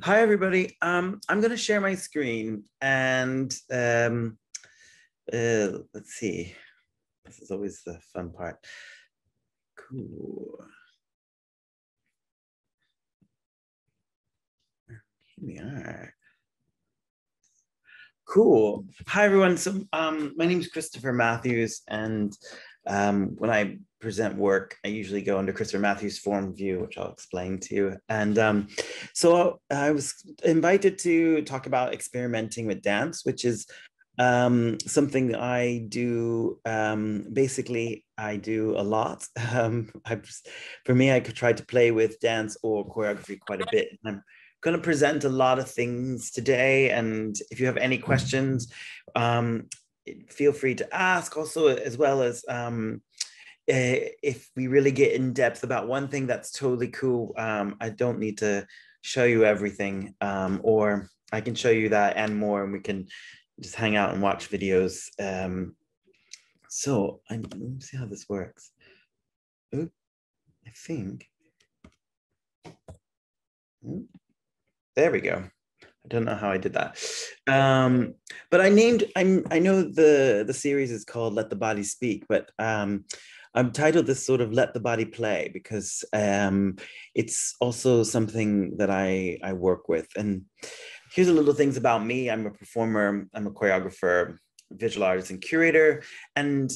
Hi, everybody. I'm going to share my screen and let's see. This is always the fun part. Cool. Here we are. Cool. Hi, everyone. So my name is Christopher Mathews, and when I present work, I usually go under Christopher Mathews form view, which I'll explain to you. And so I was invited to talk about experimenting with dance, which is something that I do. Basically, I do a lot. For me, I could try to play with dance or choreography quite a bit. And I'm going to present a lot of things today. And if you have any questions, feel free to ask also, as well as if we really get in depth about one thing that's totally cool. I don't need to show you everything, or I can show you that and more, and we can just hang out and watch videos. So let me see how this works. Ooh, I think. There we go. I don't know how I did that. But I know the series is called Let the Body Speak, but I've titled this sort of Let the Body Play because it's also something that I work with. And here's a little things about me. I'm a performer, I'm a choreographer, visual artist, and curator. And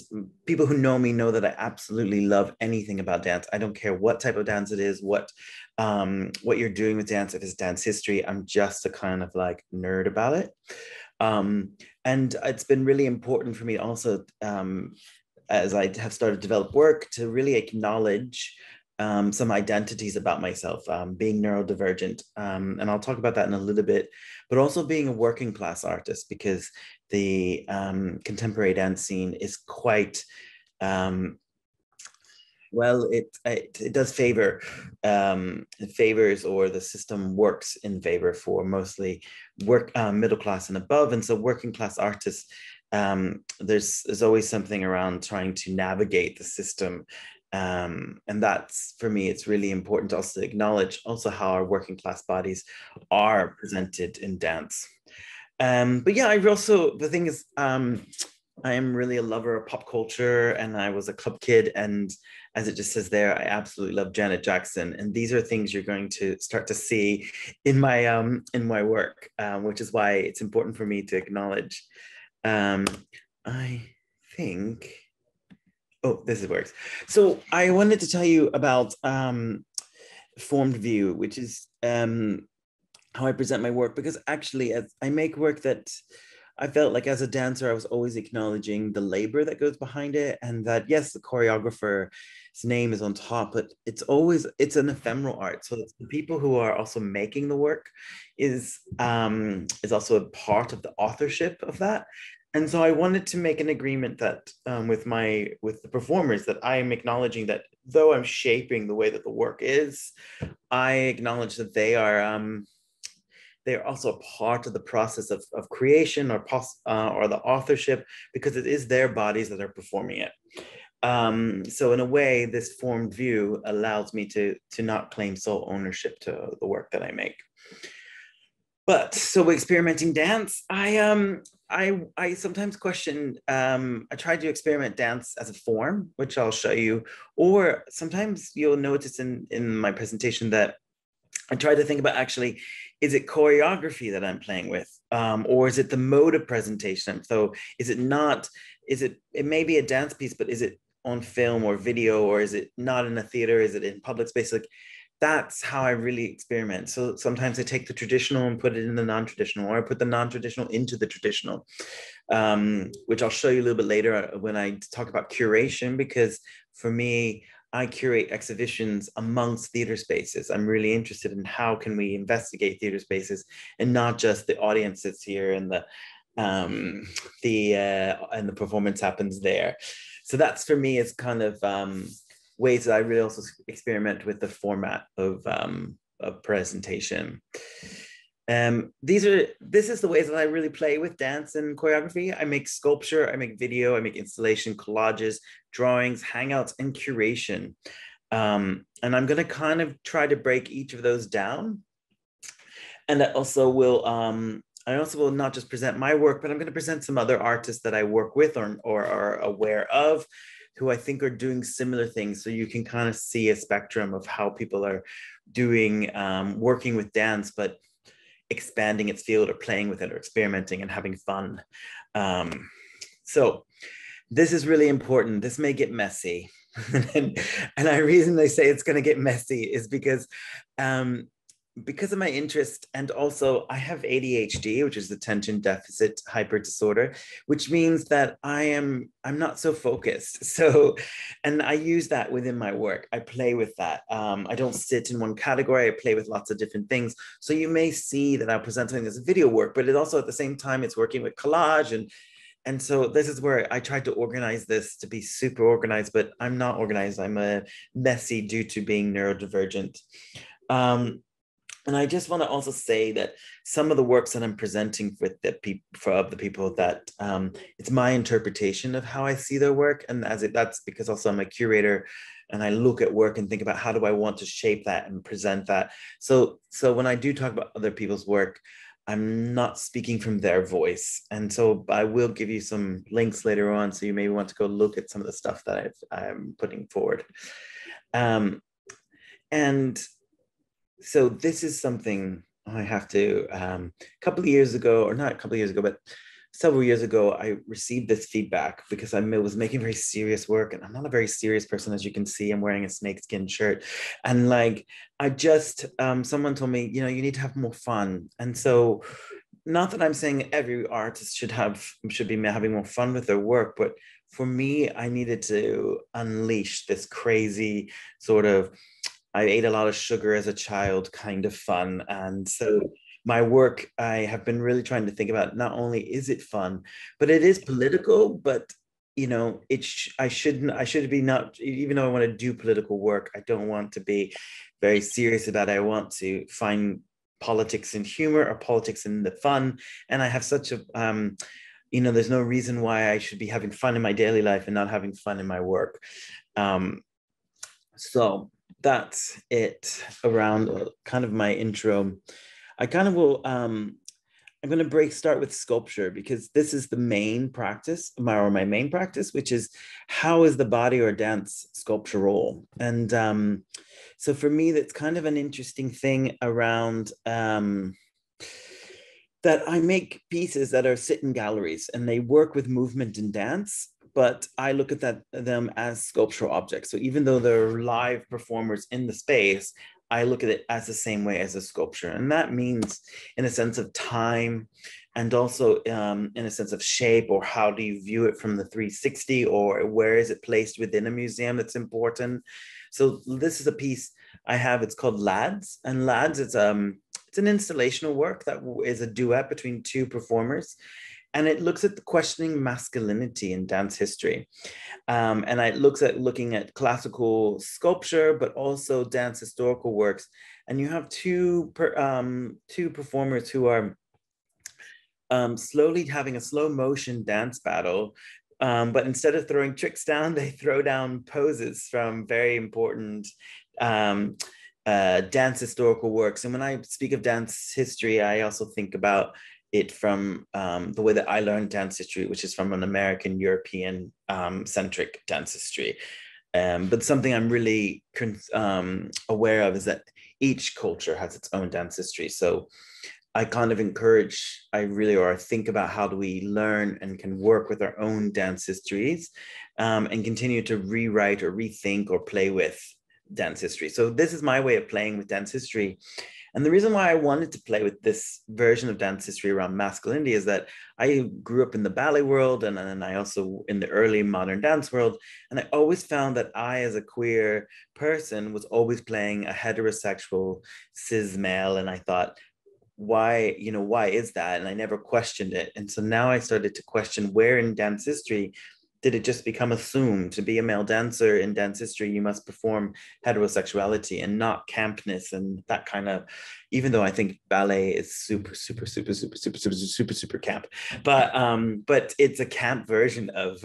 people who know me know that I absolutely love anything about dance. I don't care what type of dance it is, what you're doing with dance. If it's dance history, I'm just a kind of like nerd about it. And it's been really important for me also, as I have started to develop work, to really acknowledge some identities about myself, being neurodivergent. And I'll talk about that in a little bit, but also being a working class artist, because the contemporary dance scene is quite, well, it does favor, it favors, or the system works in favor for mostly middle class and above. And so working class artists, there's always something around trying to navigate the system. And that's, for me, it's really important to also acknowledge also how our working class bodies are presented in dance. But yeah, the thing is, I am really a lover of pop culture, and I was a club kid. And as it just says there, I absolutely love Janet Jackson. And these are things you're going to start to see in my work, which is why it's important for me to acknowledge. I think, oh, this works. So I wanted to tell you about formed view, which is how I present my work, because actually, as I make work that I felt like as a dancer, I was always acknowledging the labor that goes behind it. And that, yes, the choreographer's name is on top, but it's an ephemeral art. So it's the people who are also making the work is also a part of the authorship of that. And so I wanted to make an agreement that with the performers, that I am acknowledging that though I'm shaping the way that the work is, I acknowledge that they're also a part of the process of creation or the authorship, because it is their bodies that are performing it. So in a way, this formed view allows me to not claim sole ownership to the work that I make. But so experimenting dance, I sometimes question, I try to experiment dance as a form, which I'll show you, or sometimes you'll notice in my presentation that I try to think about, actually, is it choreography that I'm playing with? Or is it the mode of presentation? So it may be a dance piece, but is it on film or video, or is it not in a theater? Is it in public space? Like, that's how I really experiment. So sometimes I take the traditional and put it in the non-traditional, or I put the non-traditional into the traditional, which I'll show you a little bit later when I talk about curation, because for me, I curate exhibitions amongst theater spaces. I'm really interested in how can we investigate theater spaces, and not just the audience sits here and the performance happens there. So that's, for me, is kind of ways that I really also experiment with the format of presentation. This is the ways that I really play with dance and choreography. I make sculpture, I make video, I make installation, collages, drawings, hangouts, and curation. And I'm going to kind of try to break each of those down. And I also will not just present my work, but I'm going to present some other artists that I work with or are aware of, who I think are doing similar things. So you can kind of see a spectrum of how people are doing, working with dance, but expanding its field or playing with it or experimenting and having fun. So this is really important. This may get messy. and the reason they say it's going to get messy is because of my interest, and also I have ADHD, which is attention deficit hyper disorder, which means that I'm not so focused. So, and I use that within my work. I play with that. I don't sit in one category. I play with lots of different things. So you may see that I'll present something as a video work, but it also at the same time it's working with collage and so this is where I tried to organize this to be super organized, but I'm not organized. I'm a messy due to being neurodivergent. And I just want to also say that some of the works that I'm presenting with the people that it's my interpretation of how I see their work, and that's because also I'm a curator, and I look at work and think about how do I want to shape that and present that. So when I do talk about other people's work, I'm not speaking from their voice, and so I will give you some links later on, so you may want to go look at some of the stuff that I'm putting forward. And so this is something I have to, a couple of years ago, or not a couple of years ago, but several years ago, I received this feedback because I was making very serious work, and I'm not a very serious person, as you can see. I'm wearing a snakeskin shirt, and like I just, someone told me, you need to have more fun. And so, not that I'm saying every artist should be having more fun with their work, but for me, I needed to unleash this crazy sort of, I ate a lot of sugar as a child kind of fun. And so my work, I have been really trying to think about, not only is it fun, but it is political, but I should be not, even though I want to do political work, I don't want to be very serious about it. I want to find politics in humor or politics in the fun. And I have such a, there's no reason why I should be having fun in my daily life and not having fun in my work. So that's it around kind of my intro. I kind of will, I'm going to start with sculpture, because this is the main practice, my main practice, which is how is the body or dance sculptural? And so for me, that's kind of an interesting thing around that I make pieces that are sit in galleries, and they work with movement and dance, but I look at them as sculptural objects. So even though they're live performers in the space, I look at it as the same way as a sculpture. And that means in a sense of time, and also in a sense of shape, or how do you view it from the 360, or where is it placed within a museum that's important. So this is a piece I have, it's called Lads. And Lads, it's an installational work that is a duet between two performers. And it looks at the questioning masculinity in dance history. And it looks at looking at classical sculpture, but also dance historical works. And you have two performers who are slowly having a slow motion dance battle. But instead of throwing tricks down, they throw down poses from very important dance historical works. And when I speak of dance history, I also think about it from the way that I learned dance history, which is from an American European centric dance history. But something I'm really aware of is that each culture has its own dance history. So I kind of I think about how do we learn and can work with our own dance histories and continue to rewrite or rethink or play with dance history. So this is my way of playing with dance history. And the reason why I wanted to play with this version of dance history around masculinity is that I grew up in the ballet world, and then I also in the early modern dance world. And I always found that I, as a queer person, was always playing a heterosexual cis male. And I thought, why is that? And I never questioned it. And so now I started to question, where in dance history did it just become assumed to be a male dancer in dance history, you must perform heterosexuality and not campness and that kind of, even though I think ballet is super, super, super, super, super, super, super, super camp, but it's a camp version of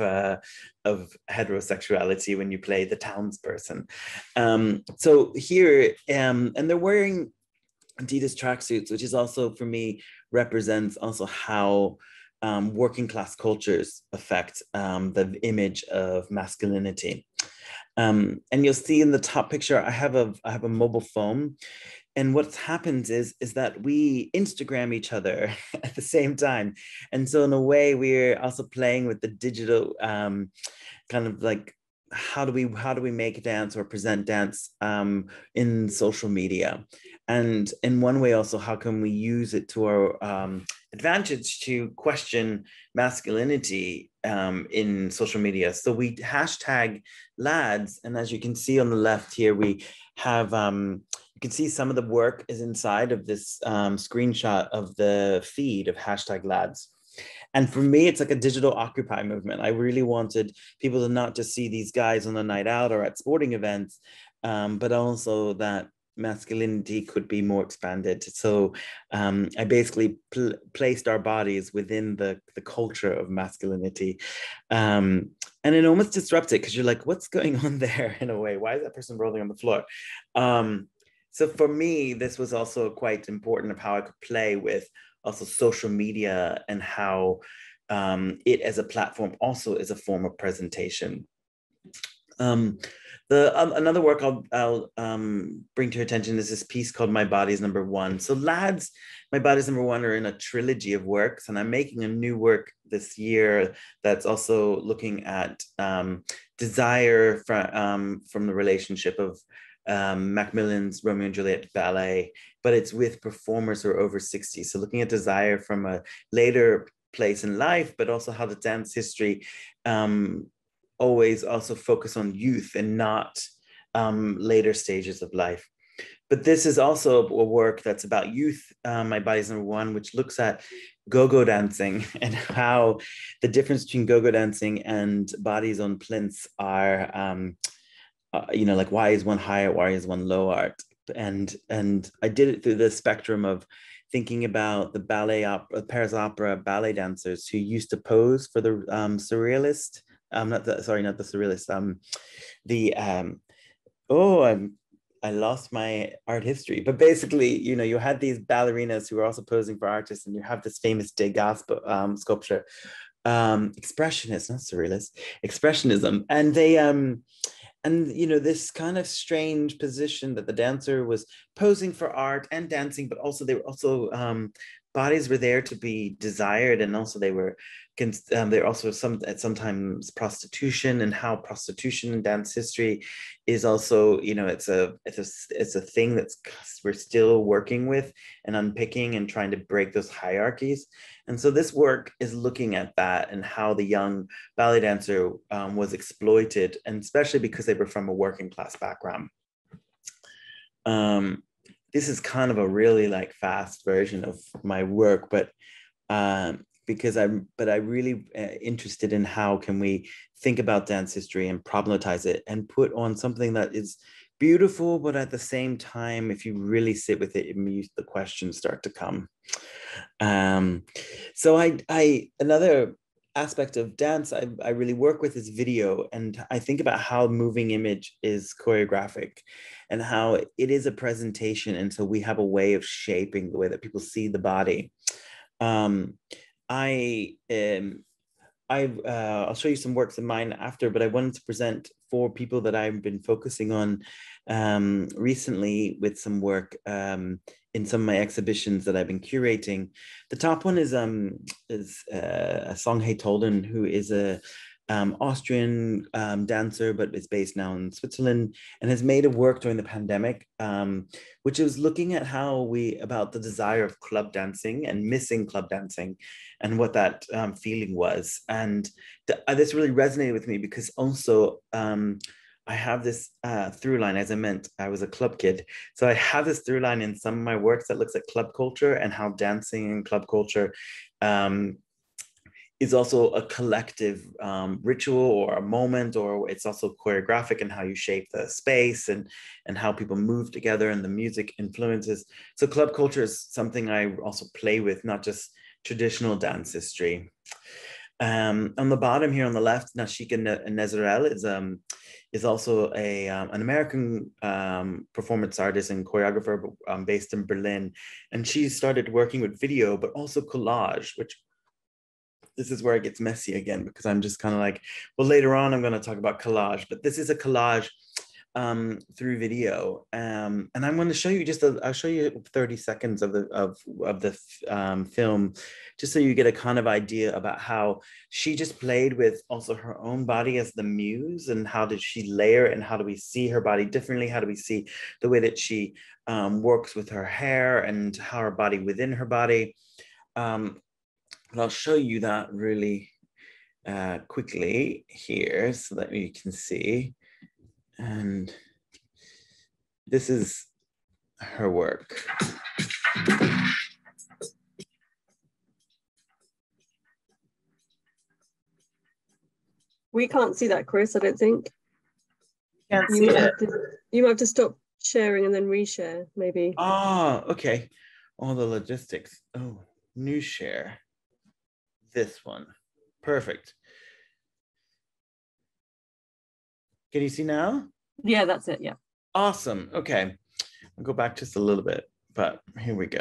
heterosexuality when you play the townsperson. So here, and they're wearing Adidas tracksuits, which is also for me represents also how working class cultures affect the image of masculinity. And you'll see in the top picture, I have a mobile phone, and what's happened is that we Instagram each other at the same time, and so in a way we're also playing with the digital kind of like how do we make dance or present dance in social media, and in one way also how can we use it to our advantage to question masculinity in social media. So we hashtag lads, and as you can see on the left here, we have you can see some of the work is inside of this screenshot of the feed of hashtag lads. And for me, it's like a digital Occupy movement. I really wanted people to not just see these guys on a night out or at sporting events, but also that masculinity could be more expanded. So I basically placed our bodies within the culture of masculinity. And it almost disrupts it because you're like, what's going on there in a way? Why is that person rolling on the floor? So for me, this was also quite important of how I could play with also social media and how it as a platform also is a form of presentation. Another work I'll bring to your attention is this piece called My Body's Number One. So lads, My Body's Number One are in a trilogy of works, and I'm making a new work this year that's also looking at desire from the relationship of Macmillan's Romeo and Juliet ballet, but it's with performers who are over 60. So looking at desire from a later place in life, but also how the dance history always also focus on youth and not later stages of life. But this is also a work that's about youth, My Body's Number One, which looks at go-go dancing and how the difference between go-go dancing and bodies on plinths are like why is one high art, why is one low art? And I did it through the spectrum of thinking about the Paris Opera ballet dancers who used to pose for the surrealist, not the surrealist, I lost my art history, but basically, you had these ballerinas who were also posing for artists, and you have this famous Degas sculpture, expressionist, not surrealist, expressionism, and they this kind of strange position that the dancer was posing for art and dancing, but also they were also bodies were there to be desired, and also they're also sometimes prostitution, and how prostitution in dance history is also it's a thing that's we're still working with and unpicking and trying to break those hierarchies. And so this work is looking at that and how the young ballet dancer was exploited, and especially because they were from a working class background. This is kind of a really like fast version of my work, but because I'm really interested in how can we think about dance history and problematize it and put on something that is beautiful, but at the same time, if you really sit with it, the questions start to come. So another aspect of dance I really work with is video, and I think about how moving image is choreographic and how it is a presentation, and so we have a way of shaping the way that people see the body. I'll show you some works of mine after, but I wanted to present 4 people that I've been focusing on recently with some work in some of my exhibitions that I've been curating. The top one is Songhay Tolden, who is a Austrian dancer, but is based now in Switzerland, and has made a work during the pandemic, which is looking at about the desire of club dancing and missing club dancing, and what that feeling was. And this really resonated with me because also I have this through line, as I meant, I was a club kid. So I have this through line in some of my works that looks at club culture and how dancing and club culture is also a collective ritual or a moment, or it's also choreographic in how you shape the space and how people move together and the music influences. So club culture is something I also play with, not just traditional dance history. On the bottom here on the left, Nashika Nezarel is also an American performance artist and choreographer based in Berlin. And she started working with video, but also collage, which this is where it gets messy again, because I'm just kind of like, well, later on, I'm going to talk about collage, but this is a collage through video. And I'm going to show you I'll show you 30 seconds of the film, just so you get a kind of idea about how she just played with also her own body as the muse, and how did she layer it, and how do we see her body differently? How do we see the way that she works with her hair, and how her body within her body? But I'll show you that really quickly here so that you can see. And this is her work. We can't see that, Chris, I don't think. Can't see it. You might have to stop sharing and then reshare, maybe. Ah, okay. All the logistics. Oh, new share. This one. Perfect. Can you see now? Yeah, that's it. Yeah. Awesome. Okay. I'll go back just a little bit, but here we go.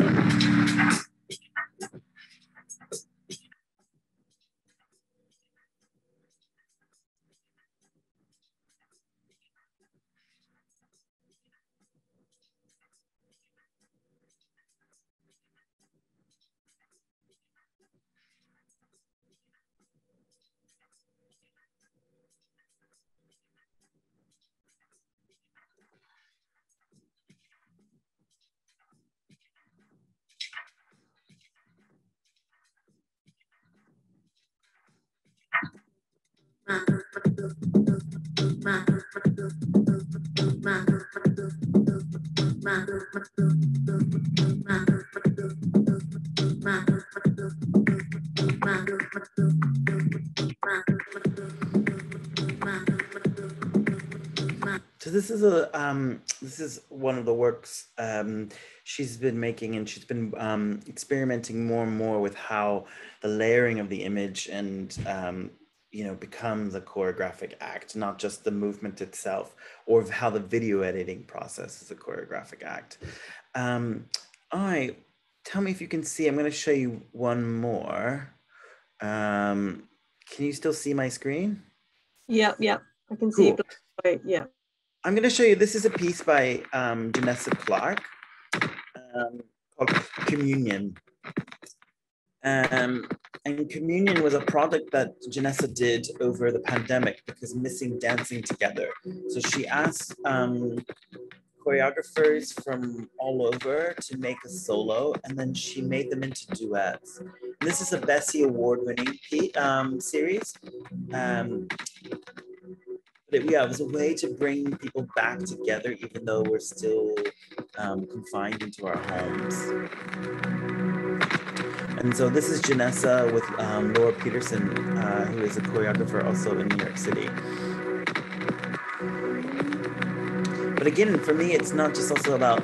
So this is one of the works she's been making, and she's been experimenting more and more with how the layering of the image and becomes a choreographic act, not just the movement itself, or how the video editing process is a choreographic act. Tell me if you can see. I'm going to show you one more. Can you still see my screen? Yeah, I can see it. Right, yeah. I'm going to show you, this is a piece by Janessa Clark called Communion. And Communion was a project that Janessa did over the pandemic because missing dancing together. So she asked choreographers from all over to make a solo, and then she made them into duets. And this is a Bessie Award-winning series. But it was a way to bring people back together, even though we're still confined into our homes. And so this is Janessa with Laura Peterson, who is a choreographer also in New York City. But again, for me, it's not just also about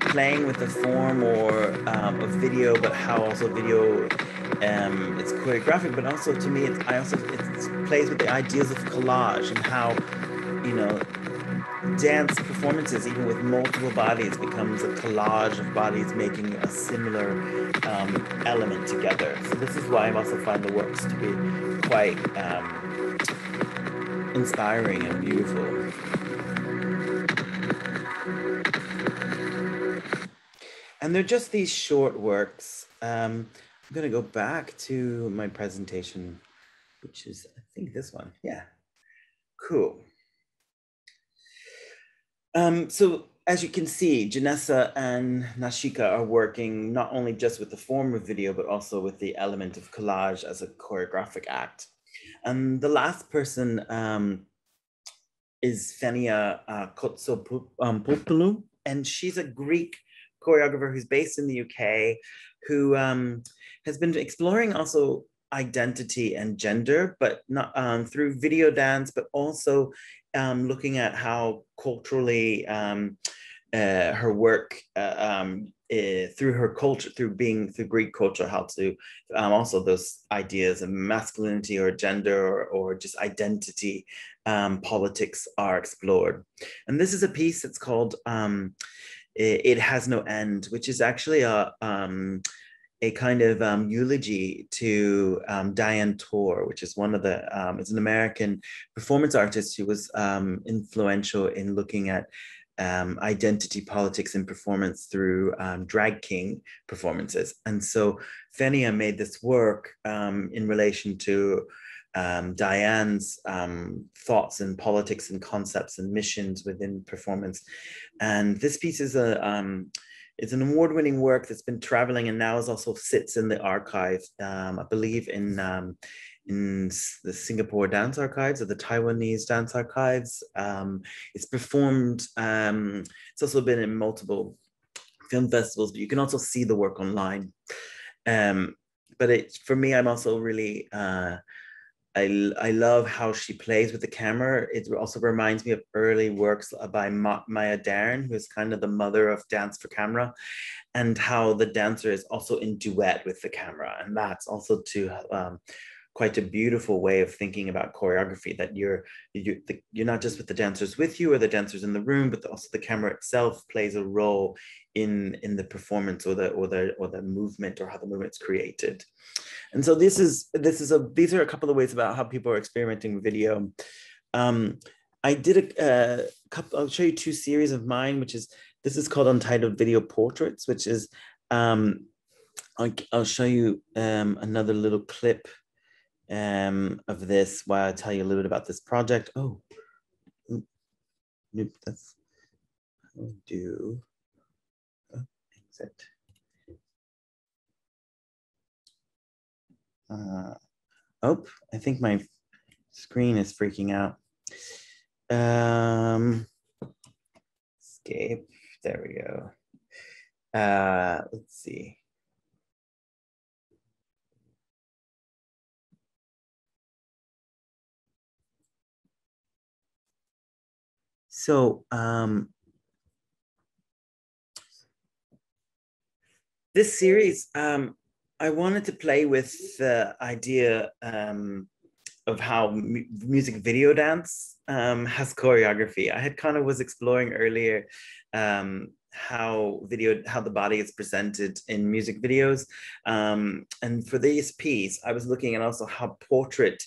playing with the form or of video, but how also video it's choreographic, but also to me, it plays with the ideas of collage and how, dance performances, even with multiple bodies, becomes a collage of bodies making a similar element together. So this is why I also find the works to be quite inspiring and beautiful. And they're just these short works. I'm going to go back to my presentation, which is, I think, this one. Yeah, cool. So as you can see, Janessa and Nashika are working not only just with the form of video, but also with the element of collage as a choreographic act. And the last person is Fenia Kotsopoulou, and she's a Greek choreographer who's based in the UK, who has been exploring also identity and gender, but not through video dance, but also looking at how culturally her work through her culture, through Greek culture, how to also those ideas of masculinity or gender or just identity politics are explored. And this is a piece that's called It Has No End, which is actually a kind of eulogy to Diane Torr, which is one of the, it's an American performance artist who was influential in looking at identity politics in performance through drag king performances. And so Fenia made this work in relation to Diane's thoughts and politics and concepts and missions within performance. And this piece is it's an award-winning work that's been traveling and now is also sits in the archive, I believe in the Singapore Dance Archives or the Taiwanese Dance Archives. It's performed, it's also been in multiple film festivals, but you can also see the work online. But for me, I'm also really, I love how she plays with the camera. It also reminds me of early works by Maya Deren, who is kind of the mother of dance for camera, and how the dancer is also in duet with the camera. And that's also quite a beautiful way of thinking about choreography, that you're not just with the dancers with you or the dancers in the room, but also the camera itself plays a role in the performance or the movement or how the movement's created. And so these are a couple of ways about how people are experimenting with video. I did a couple, I'll show you two series of mine, this is called Untitled Video Portraits, which is, I'll show you another little clip of this while I tell you a little bit about this project. Oh, nope, that's, I'll do, exit. I think my screen is freaking out. Escape, there we go. Let's see. So this series, I wanted to play with the idea of how music video dance has choreography. I had kind of was exploring earlier how the body is presented in music videos. And for this piece, I was looking at also how portrait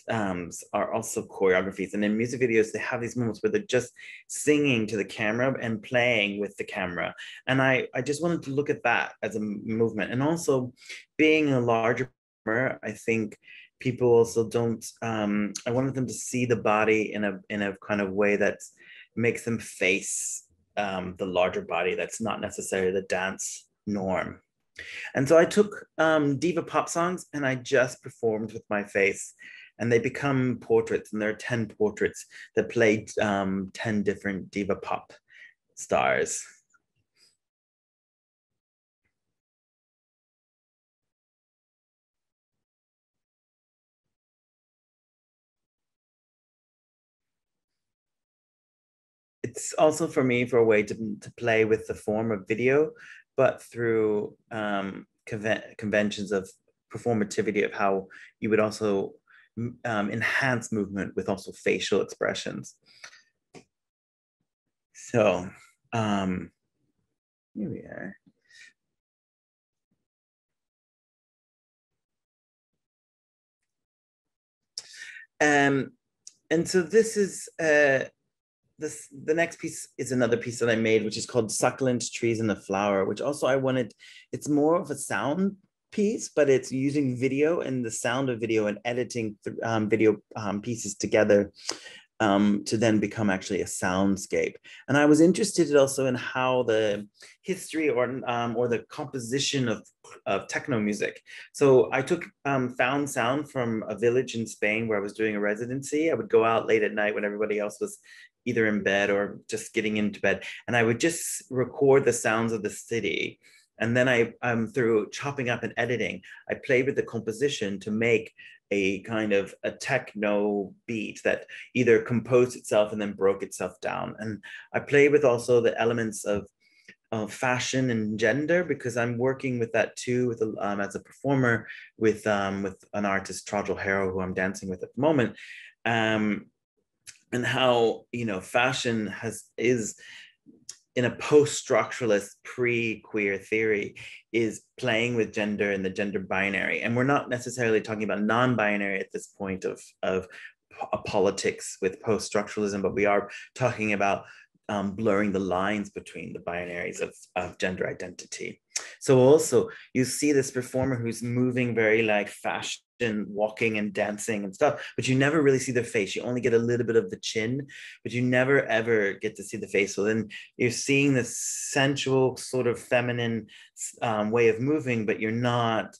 are also choreographies. And in music videos, they have these moments where they're just singing to the camera and playing with the camera. And I just wanted to look at that as a movement. And also being a larger, I think people also don't, I wanted them to see the body in a kind of way that makes them face the larger body that's not necessarily the dance norm. And so I took diva pop songs and I just performed with my face, and they become portraits, and there are 10 portraits that played 10 different diva pop stars. It's also for me for a way to play with the form of video, but through conventions of performativity of how you would also enhance movement with also facial expressions. So here we are. And so this is the next piece is another piece that I made, which is called Succulent Trees in the Flower, which also it's more of a sound piece, but it's using video and the sound of video and editing video pieces together to then become actually a soundscape. And I was interested also in how the history or the composition of techno music. So I took found sound from a village in Spain where I was doing a residency. I would go out late at night when everybody else was either in bed or just getting into bed, and I would just record the sounds of the city. And then through chopping up and editing, I played with the composition to make a kind of a techno beat that either composed itself and then broke itself down. And I play with also the elements of fashion and gender, because I'm working with that too, with as a performer with an artist, Trajal Harrow, who I'm dancing with at the moment, and how fashion is in a post-structuralist pre-queer theory is playing with gender and the gender binary. And we're not necessarily talking about non-binary at this point of politics with post-structuralism, but we are talking about blurring the lines between the binaries of gender identity. So also you see this performer who's moving very like fashion, walking and dancing and stuff, but you never really see their face. You only get a little bit of the chin, but you never ever get to see the face. So then you're seeing this sensual sort of feminine way of moving, but you're not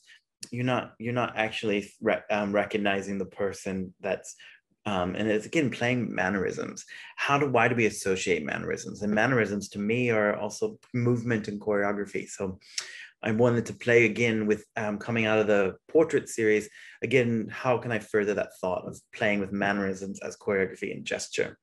actually recognizing the person that's and it's again playing mannerisms. Why do we associate mannerisms? And mannerisms to me are also movement and choreography. So I wanted to play again with coming out of the portrait series, again, how can I further that thought of playing with mannerisms as choreography and gesture?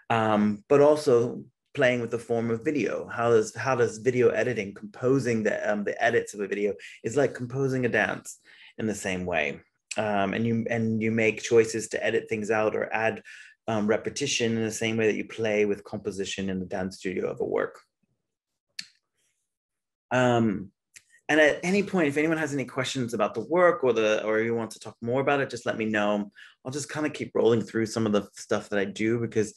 But also playing with the form of video. How does video editing, composing the edits of a video is like composing a dance in the same way. And you make choices to edit things out or add repetition in the same way that you play with composition in the dance studio of a work. And at any point, if anyone has any questions about the work or you want to talk more about it, just let me know. I'll just kind of keep rolling through some of the stuff that I do, because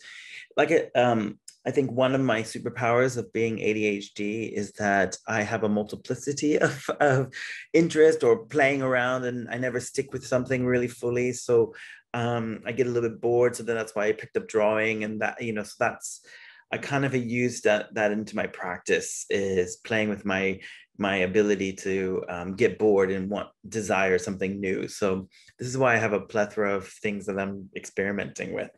I think one of my superpowers of being ADHD is that I have a multiplicity of interest or playing around, and I never stick with something really fully. So I get a little bit bored. So then that's why I picked up drawing, and that, so that's, I kind of used that into my practice, is playing with my ability to get bored and desire something new. So this is why I have a plethora of things that I'm experimenting with.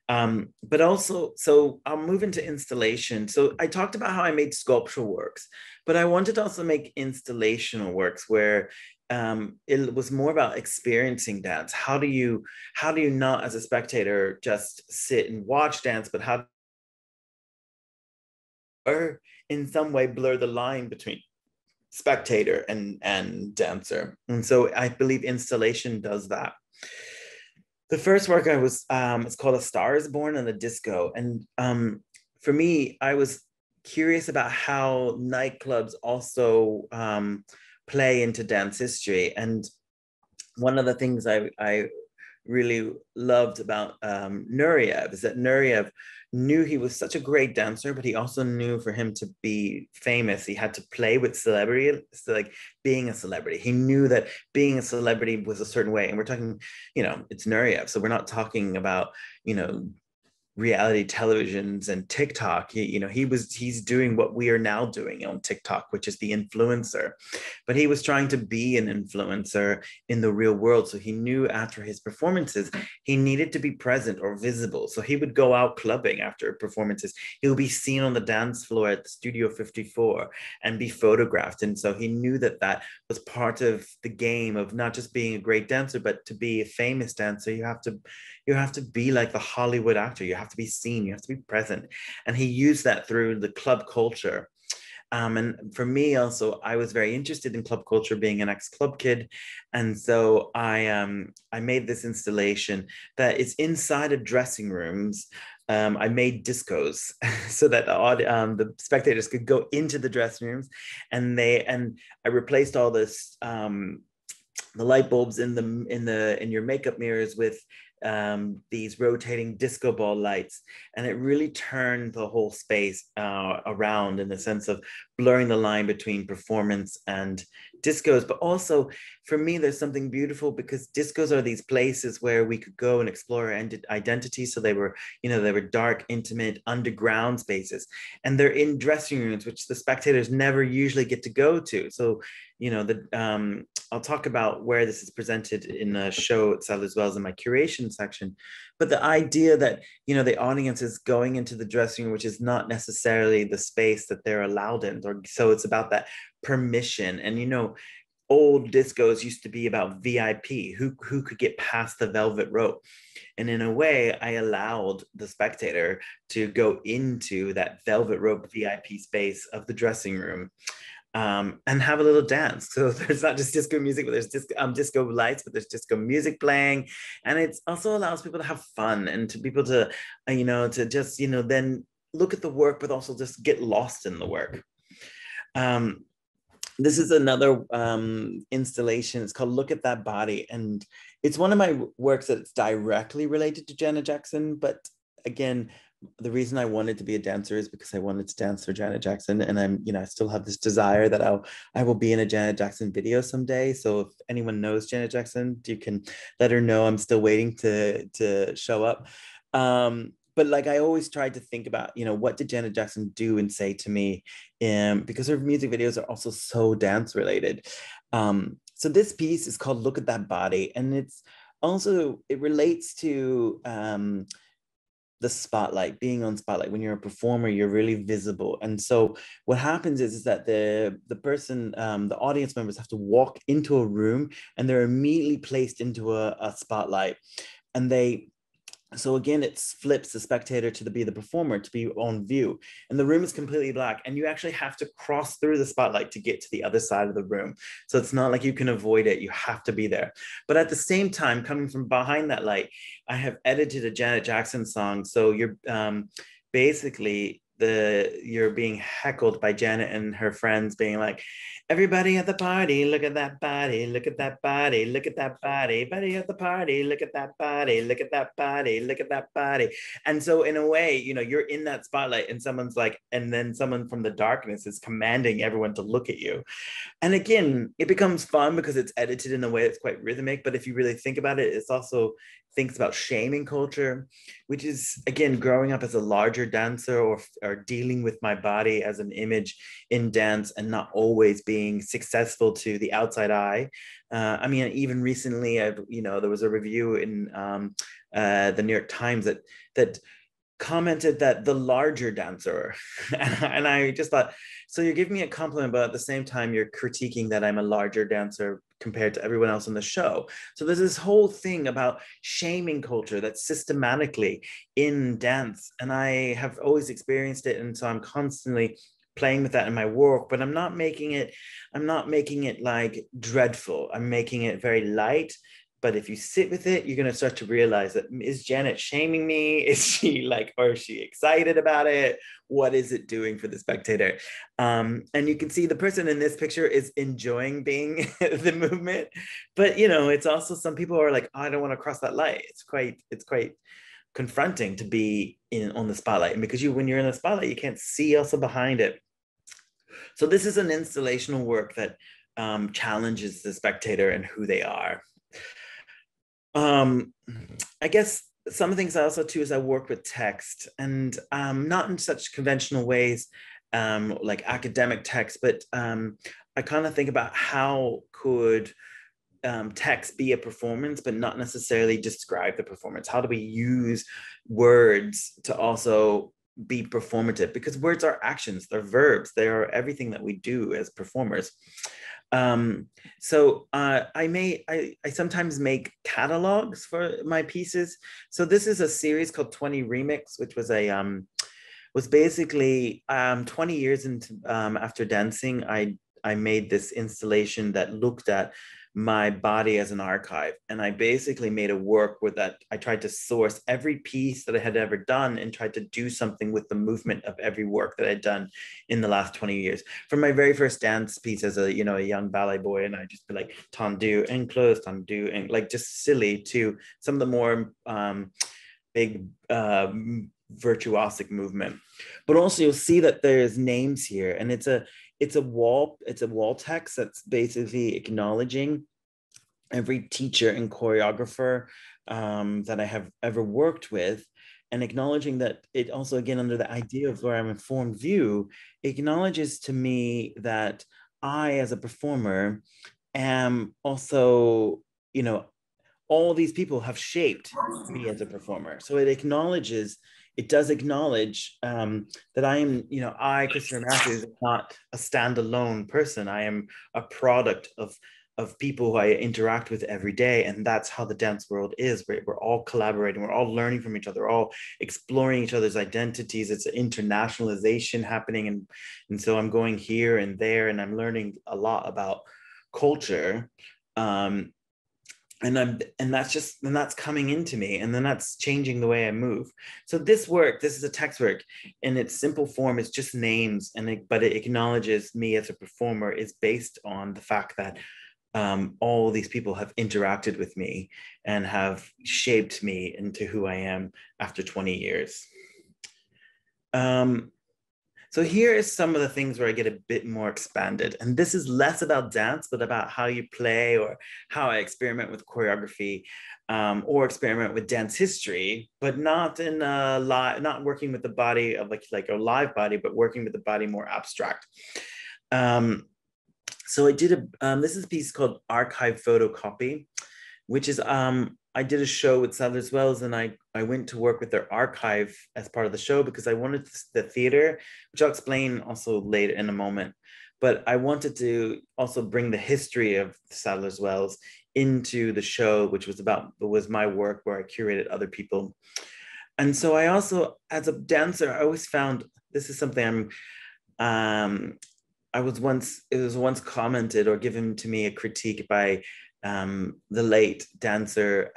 But also, so I'll move into installation. So I talked about how I made sculptural works, but I wanted to also make installational works where it was more about experiencing dance. How do you not as a spectator just sit and watch dance, but how or in some way blur the line between spectator and dancer. And so I believe installation does that. The first work I was, it's called A Star is Born in a Disco. And for me, I was curious about how nightclubs also play into dance history. And one of the things I really loved about Nureyev is that Nureyev knew he was such a great dancer, but he also knew for him to be famous, he had to play with celebrity, so like being a celebrity. He knew that being a celebrity was a certain way. And we're talking, it's Nureyev. So we're not talking about, reality televisions and TikTok. He's doing what we are now doing on TikTok, which is the influencer, but he was trying to be an influencer in the real world. So he knew after his performances, he needed to be present or visible. So he would go out clubbing after performances. He would be seen on the dance floor at the Studio 54 and be photographed. And so he knew that was part of the game of not just being a great dancer, but to be a famous dancer, you have to be like the Hollywood actor. You have to be seen, you have to be present. And he used that through the club culture. And for me also, I was very interested in club culture, being an ex-club kid. And so I made this installation that is inside of dressing rooms. I made discos so that the spectators could go into the dressing rooms, and I replaced all this the light bulbs in your makeup mirrors with these rotating disco ball lights, and it really turned the whole space around in the sense of blurring the line between performance and discos. But also for me, there's something beautiful, because discos are these places where we could go and explore our identity. So they were dark, intimate, underground spaces, and they're in dressing rooms, which the spectators never usually get to go to. So I'll talk about where this is presented in the show itself, as well as in my curation section. But the idea that, the audience is going into the dressing room, which is not necessarily the space that they're allowed in. So it's about that permission. And, old discos used to be about VIP, who could get past the velvet rope. And in a way, I allowed the spectator to go into that velvet rope VIP space of the dressing room, and have a little dance. So there's not just disco music, but there's disco lights, but there's disco music playing. And it also allows people to have fun and to people to, to just, then look at the work, but also just get lost in the work. This is another installation. It's called Look at That Body. And it's one of my works that's directly related to Janet Jackson. But again, the reason I wanted to be a dancer is because I wanted to dance for Janet Jackson. And I still have this desire that I will be in a Janet Jackson video someday. So if anyone knows Janet Jackson, you can let her know I'm still waiting to show up. But like I always tried to think about, what did Janet Jackson do and say to me? Because her music videos are also so dance related. So this piece is called Look at That Body. And it relates to the spotlight, being on spotlight. When you're a performer, you're really visible. And so what happens is that the person, the audience members have to walk into a room and they're immediately placed into a spotlight. And so again, it flips the spectator to be the performer, to be on view. And the room is completely black. And you actually have to cross through the spotlight to get to the other side of the room. So it's not like you can avoid it. You have to be there. But at the same time, coming from behind that light, I have edited a Janet Jackson song. So you're basically you're being heckled by Janet and her friends being like, everybody at the party, look at that body, look at that body, look at that body, buddy at the party, look at that body, look at that body, look at that body. And so in a way, you're in that spotlight and someone's like, and then someone from the darkness is commanding everyone to look at you. And again, it becomes fun because it's edited in a way that's quite rhythmic. But if you really think about it, it's also thinks about shaming culture, which is, again, growing up as a larger dancer or dealing with my body as an image in dance and not always being successful to the outside eye. I mean, even recently, there was a review in the New York Times that commented that the larger dancer, and I just thought, so you're giving me a compliment, but at the same time, you're critiquing that I'm a larger dancer compared to everyone else on the show. So there's this whole thing about shaming culture that's systematically in dance. And I have always experienced it. And so I'm constantly playing with that in my work, but I'm not making it like dreadful. I'm making it very light. But if you sit with it, you're going to start to realize that, is Janet shaming me? Is she like, or is she excited about it? What is it doing for the spectator? And you can see the person in this picture is enjoying being the movement. But, it's also some people are like, oh, I don't want to cross that light. It's quite confronting to be on the spotlight. And because when you're in the spotlight, you can't see also behind it. So this is an installational work that challenges the spectator and who they are. I guess some of the things I also too is I work with text, and not in such conventional ways like academic text, but I kind of think about how could text be a performance, but not necessarily describe the performance. How do we use words to also be performative? Because words are actions, they're verbs, they are everything that we do as performers. So I sometimes make catalogs for my pieces. So this is a series called 20 Remix, which was was basically 20 years into after dancing, I made this installation that looked at my body as an archive. And I basically made a work where that I tried to source every piece that I had ever done and tried to do something with the movement of every work that I'd done in the last 20 years. From my very first dance piece as a young ballet boy, and I just be like tendu and close, tendu, and like just silly, to some of the more big virtuosic movement. But also you'll see that there's names here, and it's a wall text that's basically acknowledging every teacher and choreographer that I have ever worked with, and acknowledging that it also, again, under the idea of where I'm informed view, acknowledges to me that I, as a performer, am also, all these people have shaped me as a performer. So it does acknowledge that I am, Christopher Mathews, is not a standalone person. I am a product of of people who I interact with every day. And that's how the dance world is. We're all collaborating, we're all learning from each other, we're all exploring each other's identities. It's an internationalization happening. And so I'm going here and there, and I'm learning a lot about culture. And that's coming into me, and then that's changing the way I move. So this is a text work in its simple form. It's just names, but it acknowledges me as a performer. Is based on the fact that all these people have interacted with me and have shaped me into who I am after 20 years. So here is some of the things where I get a bit more expanded. And this is less about dance, but about how you play, or how I experiment with choreography, or experiment with dance history, but not in a not working with the body of like a live body, but working with the body more abstract. So I did this is a piece called Archive Photocopy, which is I did a show with Sadler's Wells, and I went to work with their archive as part of the show because I wanted the theater, which I'll explain also later in a moment. But I wanted to also bring the history of Sadler's Wells into the show, which was my work where I curated other people. And so I also, as a dancer, I always found this is something it was once commented or given to me a critique by the late dancer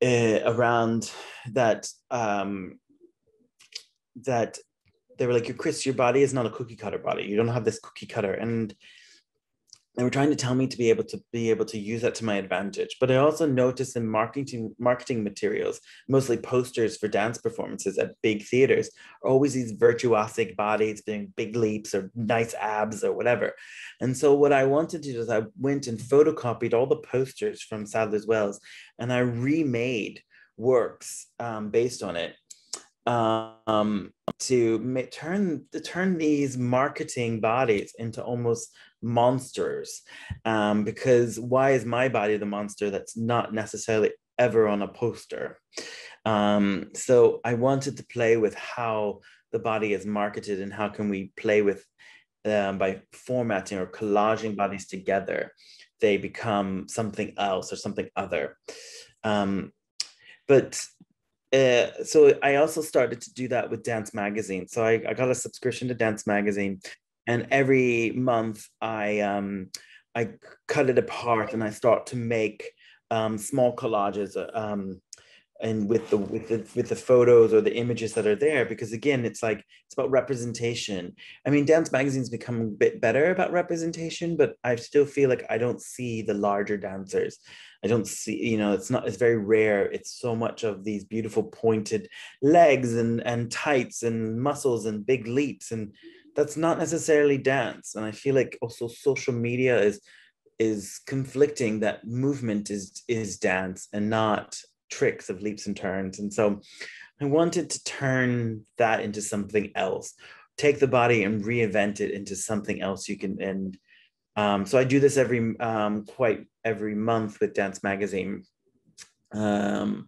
around that that they were like, Chris, your body is not a cookie cutter body. You don't have this cookie cutter. And they were trying to tell me to be able to use that to my advantage. But I also noticed in marketing materials, mostly posters for dance performances at big theaters, are always these virtuosic bodies doing big leaps or nice abs or whatever. And so what I wanted to do is I went and photocopied all the posters from Sadler's Wells, and I remade works based on it. To turn these marketing bodies into almost monsters, because why is my body the monster that's not necessarily ever on a poster? So I wanted to play with how the body is marketed, and how can we play with by formatting or collaging bodies together, they become something else or something other. So I also started to do that with Dance Magazine. So I got a subscription to Dance Magazine, and every month I cut it apart and I start to make small collages, and with the photos or the images that are there, because again, it's about representation. I mean, Dance Magazine's become a bit better about representation, but I still feel like I don't see the larger dancers. I don't see, it's very rare. It's so much of these beautiful pointed legs and tights and muscles and big leaps, and that's not necessarily dance. And I feel like also social media is conflicting that movement is dance and not tricks of leaps and turns. And so I wanted to turn that into something else, take the body and reinvent it into something else you can. And so I do this quite every month with Dance Magazine. But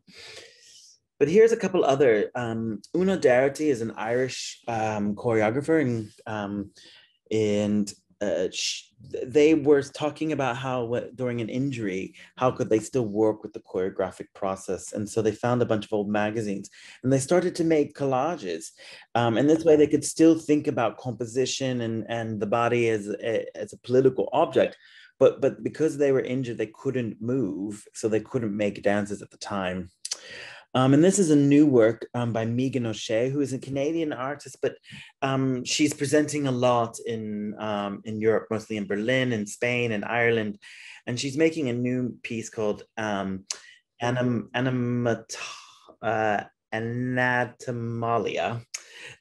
here's a couple other. Una Doherty is an Irish choreographer, and they were talking about how during an injury, how could they still work with the choreographic process. And so they found a bunch of old magazines and they started to make collages. And this way they could still think about composition and the body as a political object. But because they were injured, they couldn't move, so they couldn't make dances at the time. And this is a new work by Megan O'Shea, who is a Canadian artist, but she's presenting a lot in Europe, mostly in Berlin and Spain and Ireland. And she's making a new piece called Anatomalia.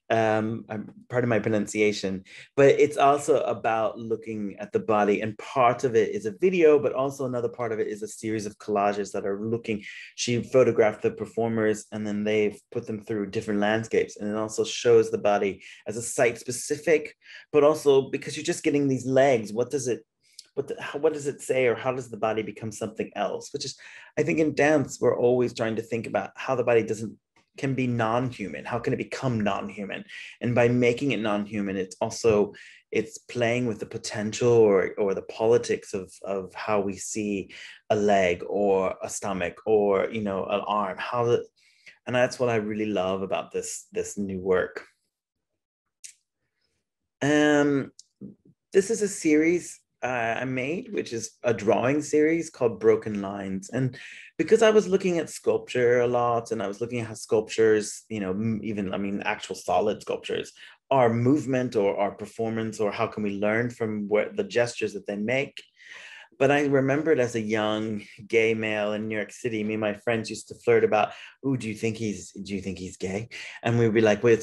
Pardon my pronunciation, but it's also about looking at the body, and part of it is a video, but also another part of it is a series of collages that are looking. She photographed the performers and then they've put them through different landscapes, and it also shows the body as a site specific, but also because you're just getting these legs, what does it say, or how does the body become something else? Which is, I think in dance we're always trying to think about how the body doesn't can be non-human? How can it become non-human? And by making it non-human, it's playing with the potential or the politics of how we see a leg or a stomach or, you know, an arm, and that's what I really love about this new work. This is a series I made, which is a drawing series called Broken Lines. And because I was looking at sculpture a lot, and I was looking at how sculptures, you know, even, I mean, actual solid sculptures are movement or are performance, or how can we learn from the gestures that they make. But I remembered as a young gay male in New York City, me and my friends used to flirt about, "Ooh, do you think he's gay?" And we'd be like, "Well,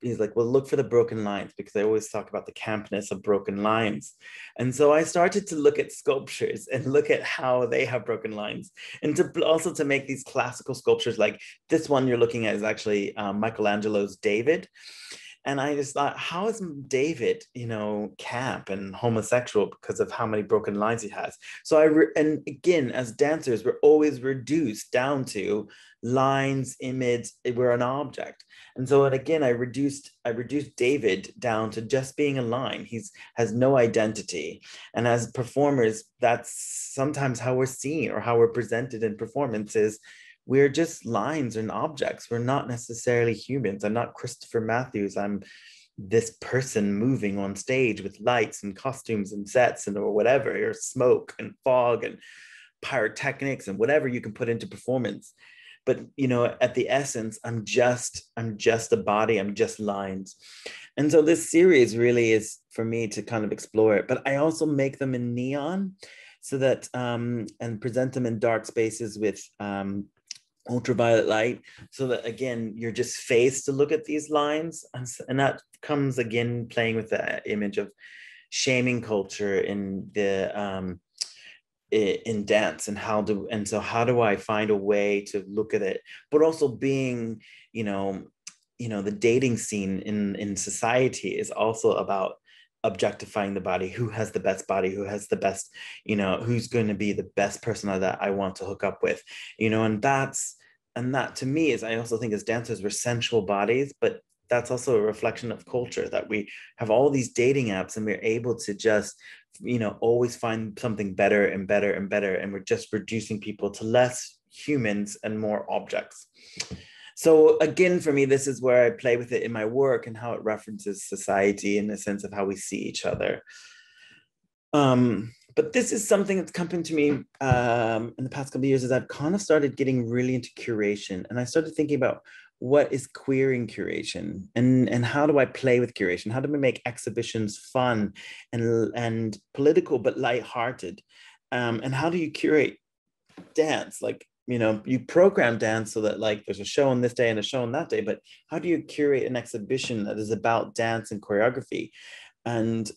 he's like, well, look for the broken lines," because I always talk about the campness of broken lines. And so I started to look at sculptures and look at how they have broken lines, and to make these classical sculptures. Like this one you're looking at is actually Michelangelo's David. And I just thought, how is David, you know, camp and homosexual because of how many broken lines he has? So and again, as dancers, we're always reduced down to lines, image. We're an object. And so, and again, I reduced David down to just being a line. Has no identity. And as performers, that's sometimes how we're seen or how we're presented in performances. We're just lines and objects. We're not necessarily humans. I'm not Christopher Mathews. I'm this person moving on stage with lights and costumes and sets and or whatever, or smoke and fog and pyrotechnics and whatever you can put into performance. But you know, at the essence, I'm just a body. I'm just lines. And so this series really is for me to kind of explore it. But I also make them in neon, so that and present them in dark spaces with ultraviolet light, so that again you're just faced to look at these lines, and that comes again playing with the image of shaming culture in the in dance, and how do I find a way to look at it, but also being, you know, the dating scene in society is also about objectifying the body. Who has the best body? Who has the best, you know, who's going to be the best person that I want to hook up with, you know? And that to me is, I also think as dancers, we're sensual bodies, but that's also a reflection of culture, that we have all these dating apps and we're able to just, you know, always find something better and better and better. And we're just reducing people to less humans and more objects. So again, for me, this is where I play with it in my work and how it references society in the sense of how we see each other. But this is something that's come to me in the past couple of years, as I've kind of started getting really into curation, and I started thinking about what is queering curation, and how do I play with curation? How do we make exhibitions fun and political but lighthearted? And how do you curate dance? Like, you know, you program dance so that like there's a show on this day and a show on that day, but how do you curate an exhibition that is about dance and choreography? And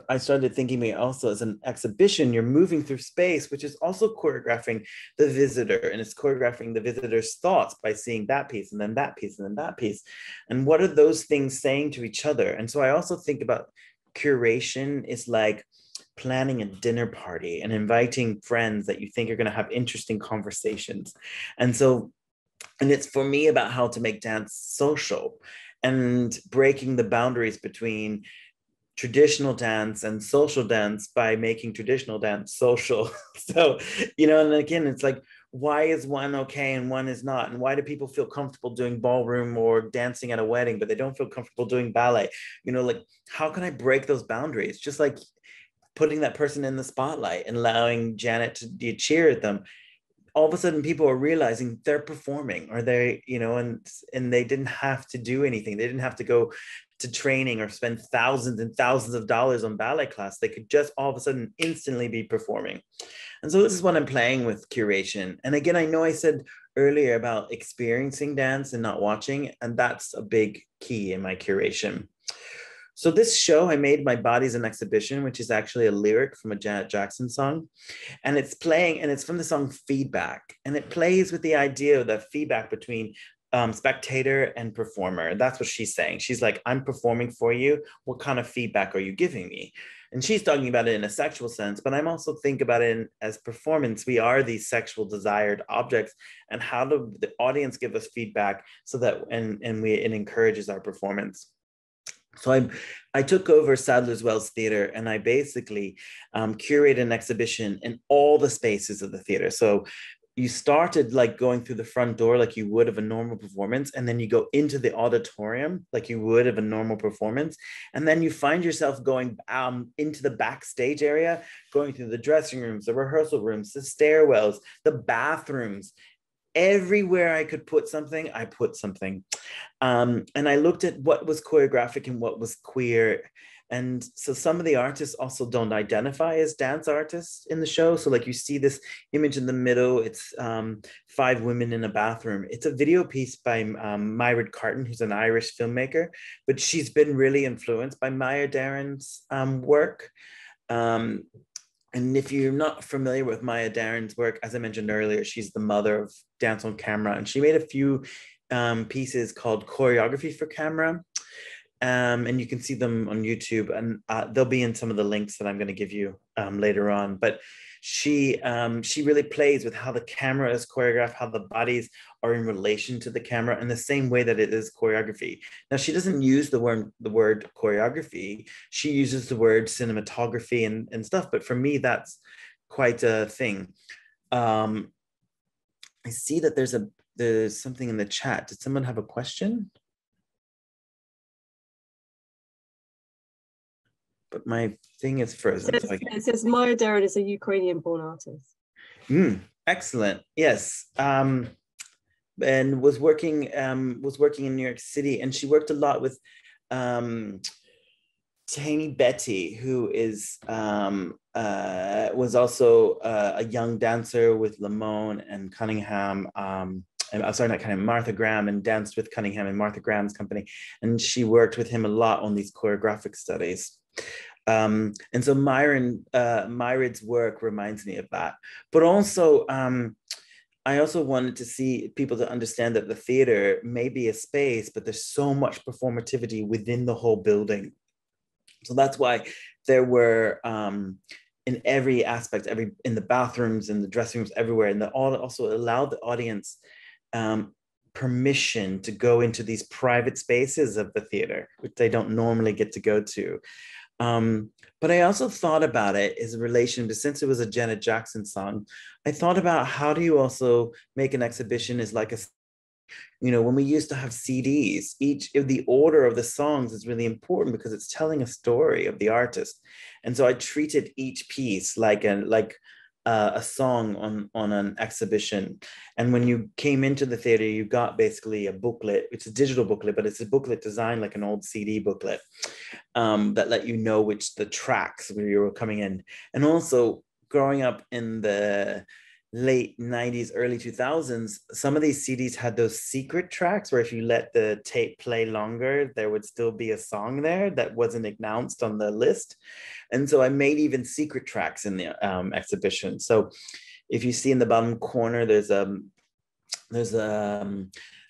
I started thinking also as an exhibition, you're moving through space, which is also choreographing the visitor, and it's choreographing the visitor's thoughts by seeing that piece and then that piece and then that piece. And what are those things saying to each other? And so I also think about curation is like planning a dinner party and inviting friends that you think are going to have interesting conversations. And it's for me about how to make dance social and breaking the boundaries between traditional dance and social dance by making traditional dance social. So, you know, and again, it's like, why is one okay and one is not? And why do people feel comfortable doing ballroom or dancing at a wedding, but they don't feel comfortable doing ballet? You know, like, how can I break those boundaries? Just like putting that person in the spotlight and allowing Janet to cheer at them. All of a sudden people are realizing they're performing, or they, you know, and they didn't have to do anything. They didn't have to go to training or spend thousands and thousands of dollars on ballet class. They could just all of a sudden instantly be performing. And so this is what I'm playing with curation. And again, I know I said earlier about experiencing dance and not watching, and that's a big key in my curation. So this show, I made My Body's an Exhibition, which is actually a lyric from a Janet Jackson song. And it's playing, and it's from the song Feedback. And it plays with the idea of the feedback between spectator and performer. That's what she's saying. She's like, I'm performing for you. What kind of feedback are you giving me? And she's talking about it in a sexual sense, but I'm also think about it as performance. We are these sexual desired objects, and how do the audience give us feedback so that it encourages our performance. So I took over Sadler's Wells Theater, and I basically curated an exhibition in all the spaces of the theater. So you started like going through the front door like you would of a normal performance, and then you go into the auditorium like you would of a normal performance, and then you find yourself going into the backstage area, going through the dressing rooms, the rehearsal rooms, the stairwells, the bathrooms. Everywhere I could put something, I put something. And I looked at what was choreographic and what was queer. And so some of the artists also don't identify as dance artists in the show. So like you see this image in the middle, it's 5 women in a bathroom. It's a video piece by Myrid Carton, who's an Irish filmmaker, but she's been really influenced by Maya Daren's work. And if you're not familiar with Maya Daren's work, as I mentioned earlier, she's the mother of dance on camera, and she made a few pieces called Choreography for Camera. And you can see them on YouTube, and they'll be in some of the links that I'm going to give you later on. But she really plays with how the camera is choreographed, how the bodies are in relation to the camera in the same way that it is choreography. Now, she doesn't use the word choreography. She uses the word cinematography and stuff. But for me, that's quite a thing. I see that there's something in the chat. Did someone have a question? But my thing is frozen. It says Maya Daren is a Ukrainian-born artist. Excellent. Yes. And was working in New York City, and she worked a lot with Tani Betty, who is was also a young dancer with Lamone and Cunningham. I'm sorry, not Cunningham, Martha Graham, and danced with Cunningham and Martha Graham's company. And she worked with him a lot on these choreographic studies. And so Myrid's work reminds me of that. But also, I also wanted to see people to understand that the theater may be a space, but there's so much performativity within the whole building. So that's why there were in every aspect, in the bathrooms, in the dressing rooms, everywhere, and also allowed the audience permission to go into these private spaces of the theater, which they don't normally get to go to. But I also thought about it as a relation to, since it was a Janet Jackson song, I thought about how do you also make an exhibition is like when we used to have CDs, the order of the songs is really important because it's telling a story of the artist. And so I treated each piece like a song on an exhibition. And when you came into the theater, you got basically a booklet. It's a digital booklet, but it's a booklet designed like an old CD booklet that let you know the tracks where you were coming in. And also growing up in the late 90s, early 2000s, some of these CDs had those secret tracks where if you let the tape play longer, there would still be a song there that wasn't announced on the list. And so I made even secret tracks in the exhibition. So if you see in the bottom corner, there's a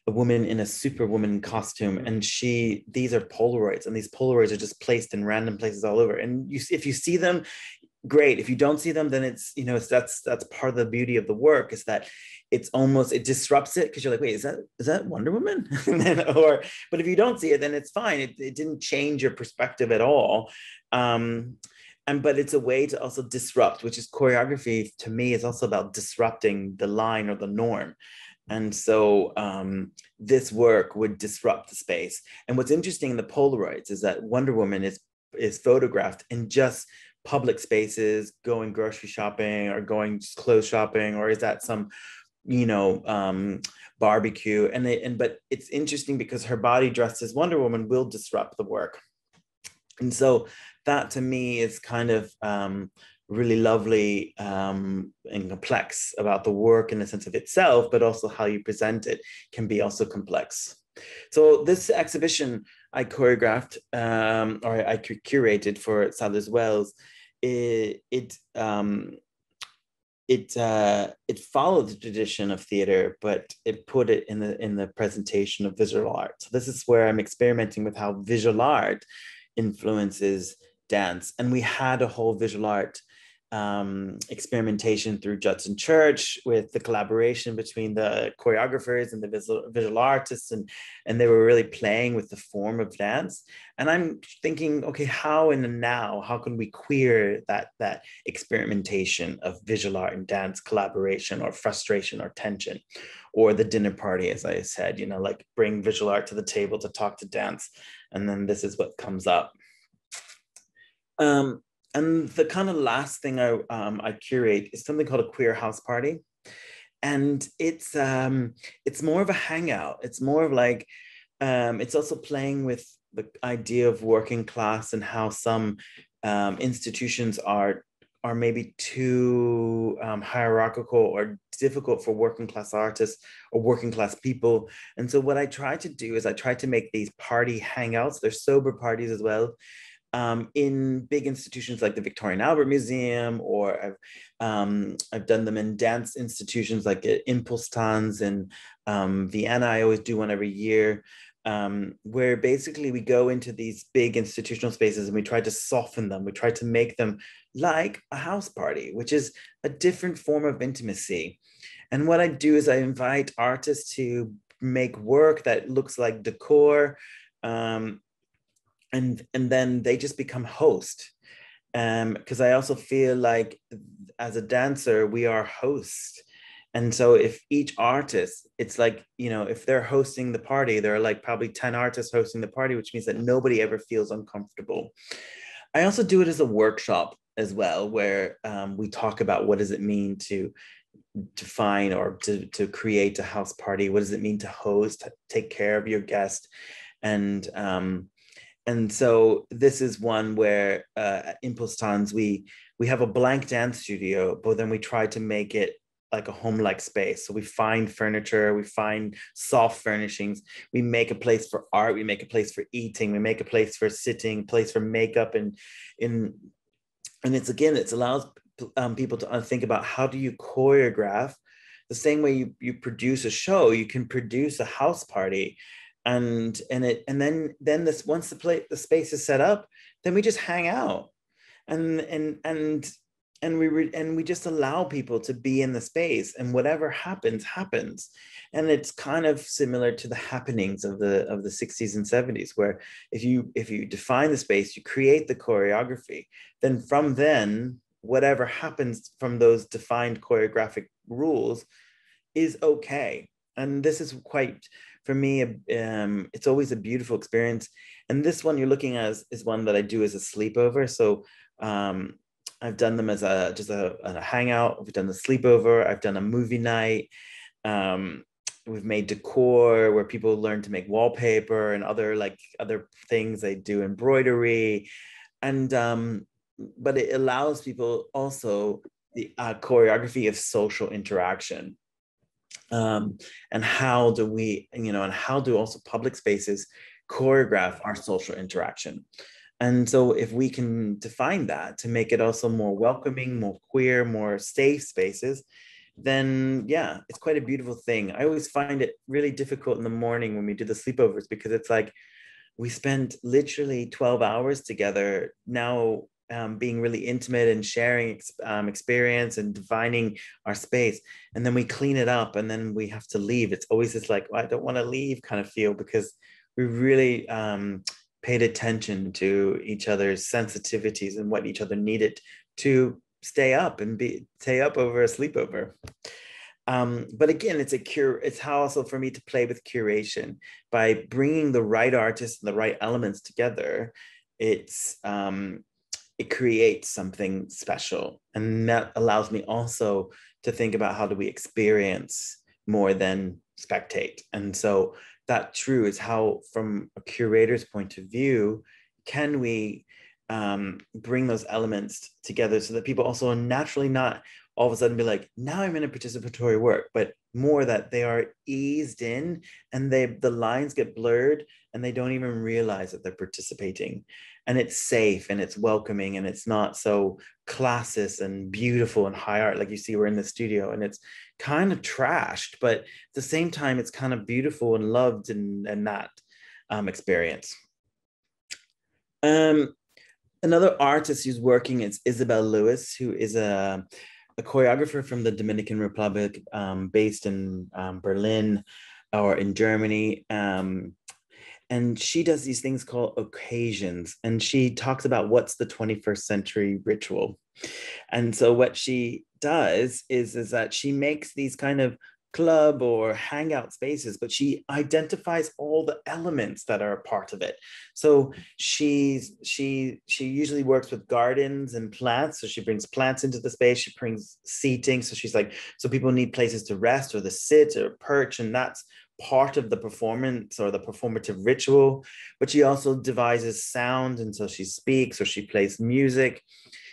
woman in a Superwoman costume, and these are Polaroids, and these Polaroids are just placed in random places all over. And if you see them, great. If you don't see them, then that's part of the beauty of the work, is that it disrupts it, because you're like, wait, is that Wonder Woman? But if you don't see it, then it's fine. It didn't change your perspective at all. But it's a way to also disrupt, which is choreography to me is also about disrupting the line or the norm. And so this work would disrupt the space. And what's interesting in the Polaroids is that Wonder Woman is photographed in just public spaces, going grocery shopping or going clothes shopping, or is that some barbecue? But it's interesting because her body dressed as Wonder Woman will disrupt the work. And so that to me is kind of really lovely and complex about the work in the sense of itself, but also how you present it can be also complex. So this exhibition I choreographed or I curated for Sadler's Wells, it followed the tradition of theater, but it put it in the presentation of visual art. So this is where I'm experimenting with how visual art influences dance. And we had a whole visual art experimentation through Judson Church with the collaboration between the choreographers and the visual artists, and they were really playing with the form of dance. And I'm thinking, okay, how in the now, how can we queer that experimentation of visual art and dance collaboration, or frustration or tension, or the dinner party, as I said, you know, like bring visual art to the table to talk to dance, and then this is what comes up. And the kind of last thing I curate is something called a queer house party, and it's more of a hangout. It's more of like it's also playing with the idea of working class and how some institutions are maybe too hierarchical or difficult for working class artists or working class people. And so what I try to do is I try to make these party hangouts. They're sober parties as well, in big institutions like the Victorian Albert Museum, or I've done them in dance institutions like Impulse Tanz in Vienna. I always do one every year, where basically we go into these big institutional spaces and we try to soften them. We try to make them like a house party, which is a different form of intimacy. And what I do is I invite artists to make work that looks like decor, and then they just become host, because I also feel like as a dancer we are hosts. And so if each artist, it's like, you know, if they're hosting the party, there are like probably 10 artists hosting the party, which means that nobody ever feels uncomfortable. I also do it as a workshop as well, where we talk about what does it mean to define or to create a house party. What does it mean to host, take care of your guest? And so this is one where at Impulse Tanz, we have a blank dance studio, but then we try to make it like a home-like space. So we find furniture, we find soft furnishings, we make a place for art, we make a place for eating, we make a place for sitting, place for makeup, and it allows people to think about how do you choreograph the same way you produce a show. You can produce a house party, and then this, once the space is set up, then we just hang out, and we just allow people to be in the space, and whatever happens. And it's kind of similar to the happenings of the 60s and 70s, where if you define the space, you create the choreography, then whatever happens from those defined choreographic rules is okay. And this is quite, for me, it's always a beautiful experience. And this one you're looking at is one that I do as a sleepover. So I've done them as a hangout. We've done the sleepover. I've done a movie night. We've made decor where people learn to make wallpaper and other things. They do embroidery, and but it allows people also the choreography of social interaction. And how do we, and how do also public spaces choreograph our social interaction? And so if we can define that to make it also more welcoming, more queer, more safe spaces, then yeah, it's quite a beautiful thing. I always find it really difficult in the morning when we do the sleepovers, because it's like we spent literally 12 hours together now, being really intimate and sharing experience and defining our space. And then we clean it up and then we have to leave. It's always this like, well, I don't want to leave kind of feel, because we really paid attention to each other's sensitivities and what each other needed to stay up over a sleepover. But again, it's how also for me to play with curation by bringing the right artists and the right elements together. It creates something special, and that allows me also to think about how do we experience more than spectate. And so that true is how, from a curator's point of view, can we bring those elements together so that people also naturally not all of a sudden be like, now I'm in a participatory work, but more that they are eased in and the lines get blurred and they don't even realize that they're participating. And it's safe and it's welcoming and it's not so classist and beautiful and high art like you see we're in the studio, and it's kind of trashed, but at the same time it's kind of beautiful and loved and that experience. Another artist who's working is Isabel Lewis, who is a choreographer from the Dominican Republic, based in Berlin or in Germany. And she does these things called occasions. And she talks about what's the 21st century ritual. And so what she does is that she makes these kind of club or hangout spaces, but she identifies all the elements that are a part of it. So she usually works with gardens and plants. So she brings plants into the space, she brings seating. So she's like, so people need places to rest or to sit or perch, and that's part of the performance or the performative ritual. But she also devises sound, and so she speaks or she plays music.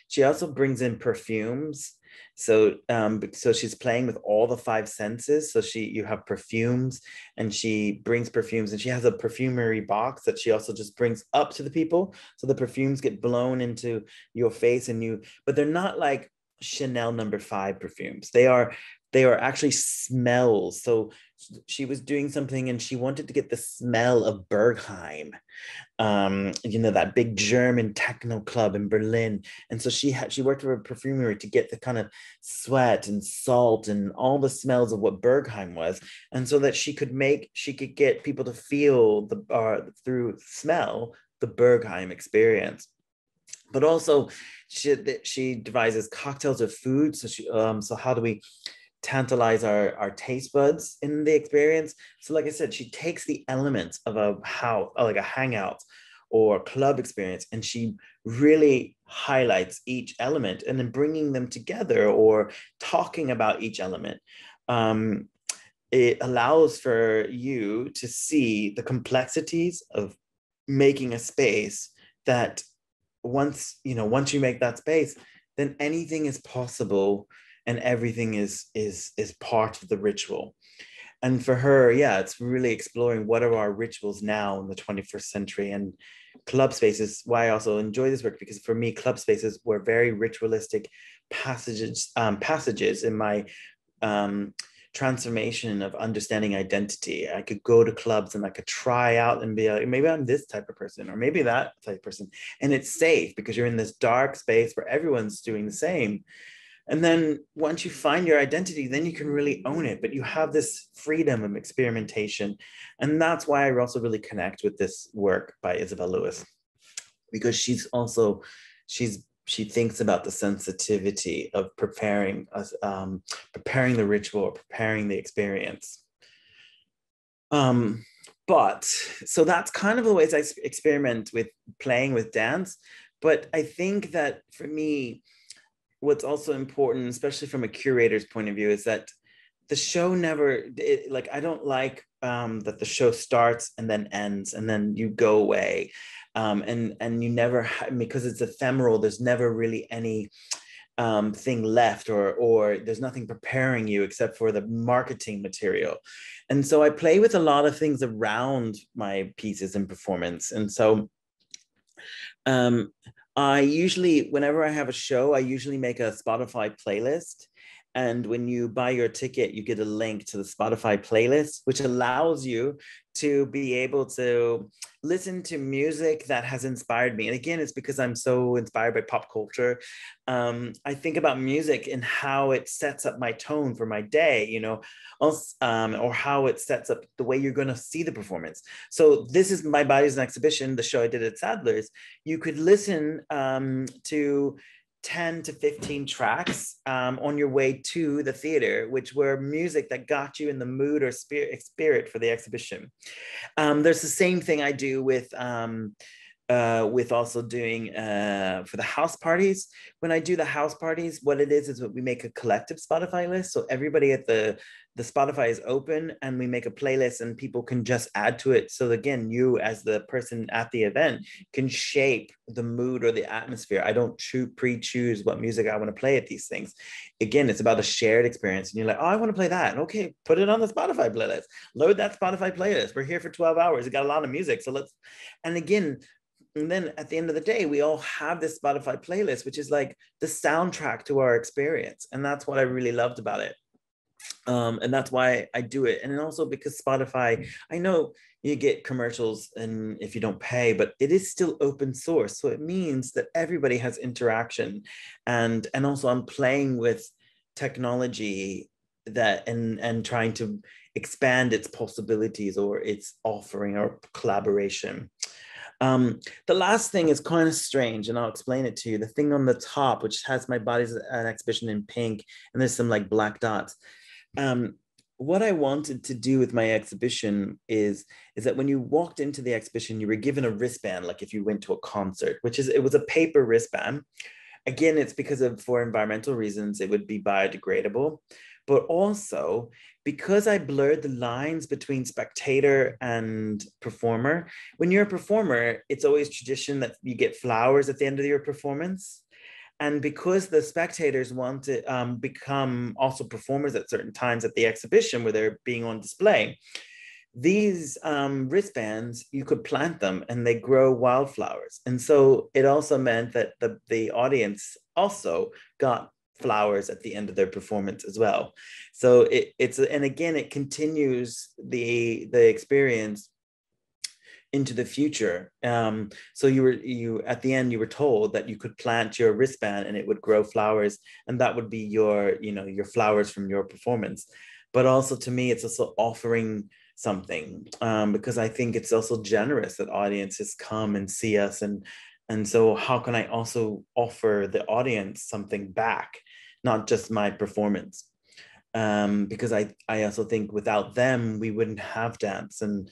She also brings in perfumes. So she's playing with all the five senses. So you have perfumes, and she brings perfumes, and she has a perfumery box that she also just brings up to the people. So the perfumes get blown into your face, but they're not like Chanel No. 5 perfumes. They are actually smells. So she was doing something and she wanted to get the smell of Berghain, that big German techno club in Berlin. And so she worked with a perfumery to get the kind of sweat and salt and all the smells of what Berghain was, and so that she could get people to feel through smell the Berghain experience. But also, she devises cocktails of food. So how do we tantalize our taste buds in the experience? So like I said, she takes the elements of like a hangout or club experience, and she really highlights each element, and then bringing them together or talking about each element. It allows for you to see the complexities of making a space that once you make that space, then anything is possible, and everything is part of the ritual. And for her, yeah, it's really exploring what are our rituals now in the 21st century. And club spaces, why I also enjoy this work, because for me, club spaces were very ritualistic passages in my transformation of understanding identity. I could go to clubs and I could try out and be like, maybe I'm this type of person, or maybe that type of person. And it's safe because you're in this dark space where everyone's doing the same. And then once you find your identity, then you can really own it. But you have this freedom of experimentation. And that's why I also really connect with this work by Isabel Lewis, because she thinks about the sensitivity of preparing the ritual or preparing the experience. But so that's kind of the ways I experiment with playing with dance. But I think that for me, what's also important, especially from a curator's point of view, is that the show I don't like that the show starts and then ends and then you go away. And you never, because it's ephemeral, there's never really any thing left, or there's nothing preparing you except for the marketing material. And so I play with a lot of things around my pieces and performance. And so I usually, whenever I have a show, I usually make a Spotify playlist. And when you buy your ticket, you get a link to the Spotify playlist, which allows you to be able to listen to music that has inspired me. And again, it's because I'm so inspired by pop culture. I think about music and how it sets up my tone for my day, or how it sets up the way you're going to see the performance. So this is My Body's an Exhibition, the show I did at Sadler's. You could listen to 10 to 15 tracks on your way to the theater, which were music that got you in the mood or spirit for the exhibition. There's the same thing I do with also doing for the house parties. When I do the house parties, what it is we make a collective Spotify list. So everybody at the Spotify is open, and we make a playlist and people can just add to it. So again, you as the person at the event can shape the mood or the atmosphere. I don't pre-choose what music I want to play at these things. Again, it's about a shared experience. And you're like, oh, I want to play that. Okay, put it on the Spotify playlist. Load that Spotify playlist. We're here for 12 hours. It got a lot of music. And again, and then at the end of the day, we all have this Spotify playlist, which is like the soundtrack to our experience. And that's what I really loved about it. And that's why I do it. And also because Spotify, I know you get commercials and if you don't pay, but it is still open source. So it means that everybody has interaction. And also I'm playing with technology that and trying to expand its possibilities or its offering or collaboration. The last thing is kind of strange, and I'll explain it to you. The thing on the top, which has my body's an exhibition in pink, and there's some like black dots. Um, what I wanted to do with my exhibition is that when you walked into the exhibition, you were given a wristband, like if you went to a concert, it was a paper wristband. Again, it's because of, for environmental reasons, it would be biodegradable, but also because I blurred the lines between spectator and performer. When you're a performer, it's always tradition that you get flowers at the end of your performance. And because the spectators want to become also performers at certain times at the exhibition where they're being on display, these wristbands, you could plant them and they grow wildflowers. And so it also meant that the audience also got flowers at the end of their performance as well. So it's, and again, it continues the experience into the future. So you at the end, you were told that you could plant your wristband and it would grow flowers, and that would be your, your flowers from your performance. But also to me, it's also offering something, because I think it's also generous that audiences come and see us, and so how can I also offer the audience something back, not just my performance? Because I also think without them, we wouldn't have dance. And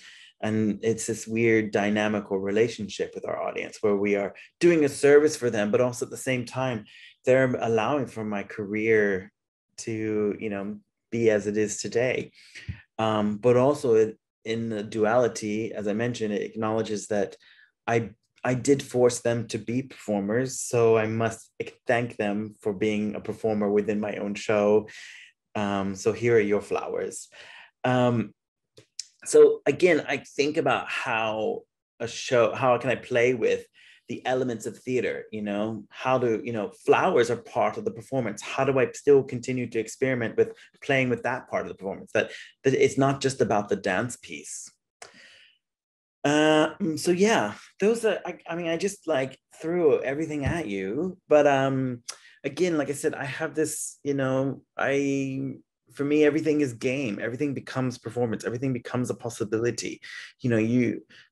it's this weird dynamical relationship with our audience where we are doing a service for them, but also at the same time, they're allowing for my career to, be as it is today. But also in the duality, as I mentioned, it acknowledges that I did force them to be performers. So I must thank them for being a performer within my own show. So here are your flowers. So again, I think about how can I play with the elements of theater, how do, flowers are part of the performance. How do I still continue to experiment with playing with that part of the performance, that it's not just about the dance piece. So yeah, those are, I just like threw everything at you, but again, like I said, I have this, for me, everything is game. Everything becomes performance. Everything becomes a possibility.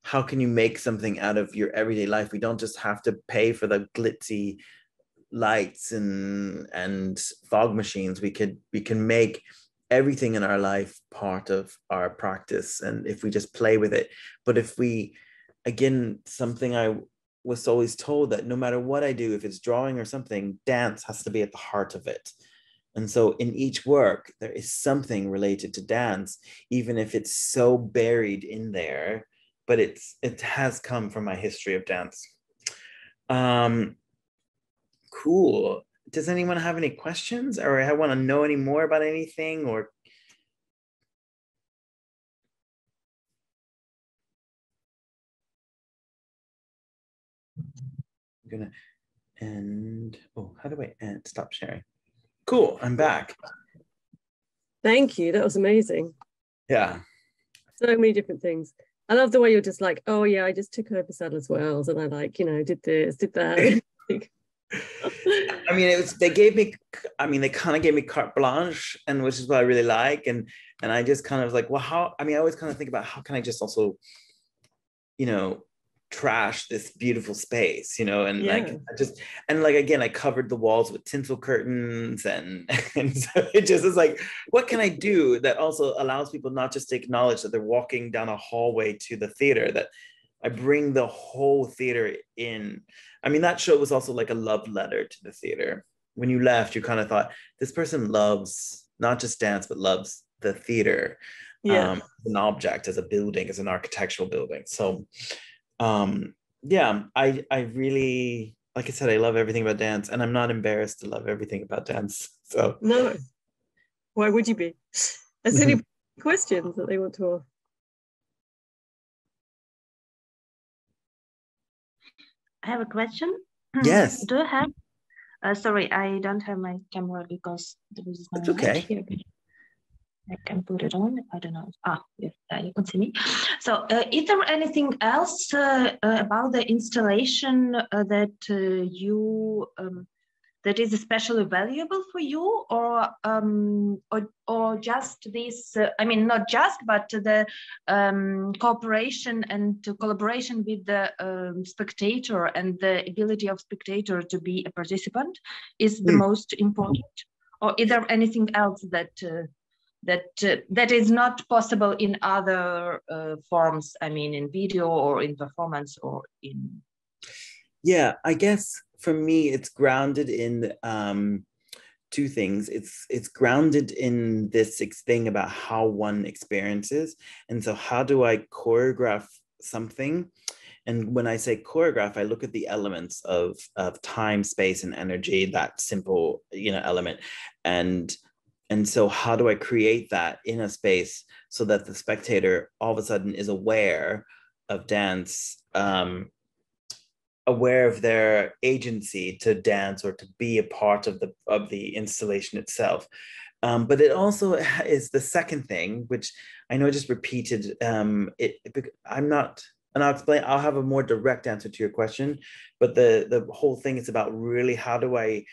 How can you make something out of your everyday life? We don't just have to pay for the glitzy lights and fog machines. We can make everything in our life part of our practice, and if we just play with it. But if we, again, something I was always told, that no matter what I do, if it's drawing or something, dance has to be at the heart of it. And so in each work, there is something related to dance, even if it's so buried in there, but it has come from my history of dance. Cool. Does anyone have any questions, or I want to know any more about anything, or? I'm gonna end. Oh, how do I end? Stop sharing. Cool, I'm back. Thank you. That was amazing. Yeah. So many different things. I love the way you're just like, oh yeah, I just took over Sadler's Wells and I did this, did that. They kind of gave me carte blanche, and which is what I really like. And I just kind of was like, well, I always kind of think about how can I just also, trash this beautiful space, and yeah. Again, I covered the walls with tinsel curtains, and so it just is like, what can I do that also allows people not just to acknowledge that they're walking down a hallway to the theater, that I bring the whole theater in. That show was also like a love letter to the theater. When you left, you kind of thought, this person loves not just dance, but loves the theater, as an object, as a building, as an architectural building. So I really, like I said, I love everything about dance, and I'm not embarrassed to love everything about dance. So no, why would you be? Is there any questions that they want to ask? I have a question. Yes. Do you have? Sorry, I don't have my camera because there is no It's okay. here. I can put it on. I don't know. Yes, you can see me. So, is there anything else about the installation that you that is especially valuable for you, or just this? I mean, not just, but the cooperation and collaboration with the spectator and the ability of spectator to be a participant is the most important, or is there anything else that? That is not possible in other forms, I mean, in video or in performance or in... Yeah, I guess for me, it's grounded in two things. It's grounded in this thing about how one experiences. And so how do I choreograph something? And when I say choreograph, I look at the elements of time, space, and energy, that simple, element. And so how do I create that in a space so that the spectator all of a sudden is aware of dance, aware of their agency to dance or to be a part of the installation itself. But it also is the second thing, which I know I just repeated. I'm not, and I'll explain. I'll have a more direct answer to your question. But the whole thing is about really how do I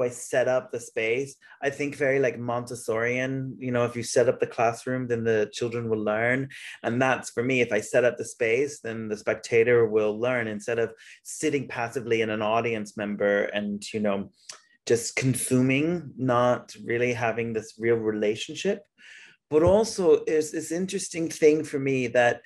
set up the space? I think very like Montessorian, if you set up the classroom, then the children will learn. And that's for me, if I set up the space, then the spectator will learn instead of sitting passively in an audience member and, just consuming, not really having this real relationship. But also there's this interesting thing for me that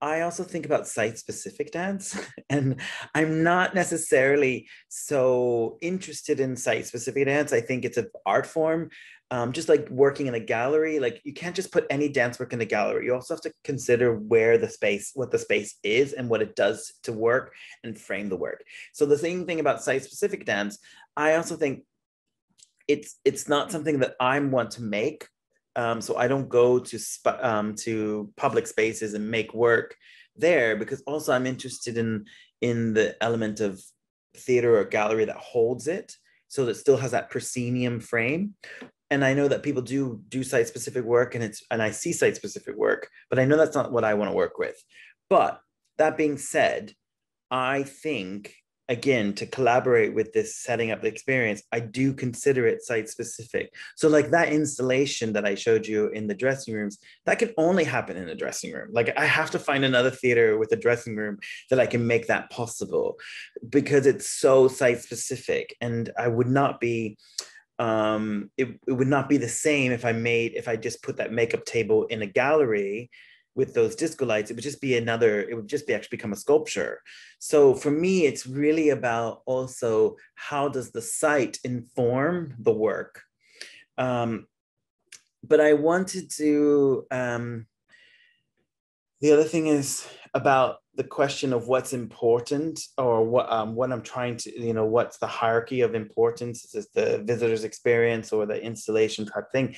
I also think about site-specific dance, and I'm not necessarily so interested in site-specific dance. I think it's an art form, just like working in a gallery. Like you can't just put any dance work in a gallery. You also have to consider what the space is and what it does to work and frame the work. So the same thing about site-specific dance, I also think it's not something that I want to make. So I don't go to public spaces and make work there, because also I'm interested in the element of theater or gallery that holds it, so that it still has that proscenium frame. And I know that people do site-specific work, and I see site-specific work, but I know that's not what I want to work with. But that being said, I think, again, to collaborate with this setting up the experience, I do consider it site-specific. So like that installation that I showed you in the dressing rooms, that can only happen in a dressing room. Like I have to find another theater with a dressing room that I can make that possible, because it's so site-specific. And I would not be, it would not be the same if I just put that makeup table in a gallery with those disco lights. It would just be actually become a sculpture. So for me, it's really about also how does the site inform the work. But I wanted to, the other thing is about the question of what's important, or what I'm trying to, what's the hierarchy of importance. Is this the visitor's experience or the installation type thing?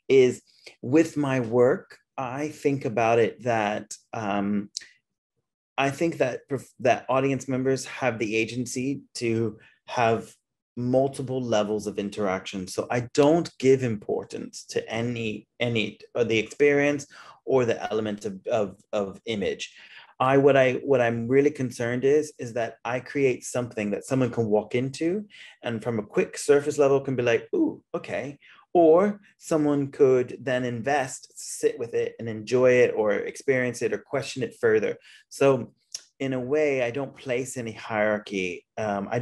Is with my work, I think about it that I think that audience members have the agency to have multiple levels of interaction. So I don't give importance to any of the experience or the element of image. What I'm really concerned is that I create something that someone can walk into, and from a quick surface level can be like, ooh, okay. Or someone could then invest, sit with it and enjoy it, or experience it, or question it further. So in a way, I don't place any hierarchy. I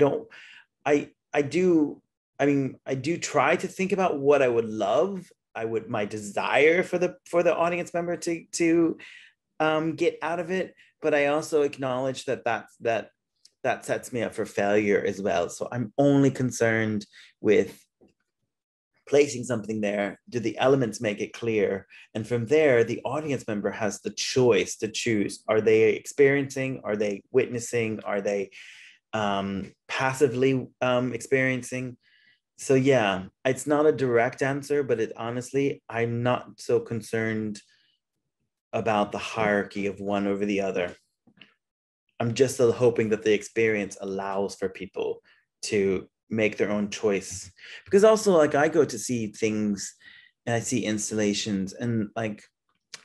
do try to think about what I would love. My desire for the audience member to get out of it. But I also acknowledge that sets me up for failure as well. So I'm only concerned with placing something there. Do the elements make it clear? And from there, the audience member has the choice to choose. Are they experiencing? Are they witnessing? Are they passively experiencing? So yeah, it's not a direct answer, but honestly, I'm not so concerned about the hierarchy of one over the other. I'm just hoping that the experience allows for people to make their own choice. Because also, like, I go to see things and I see installations, and like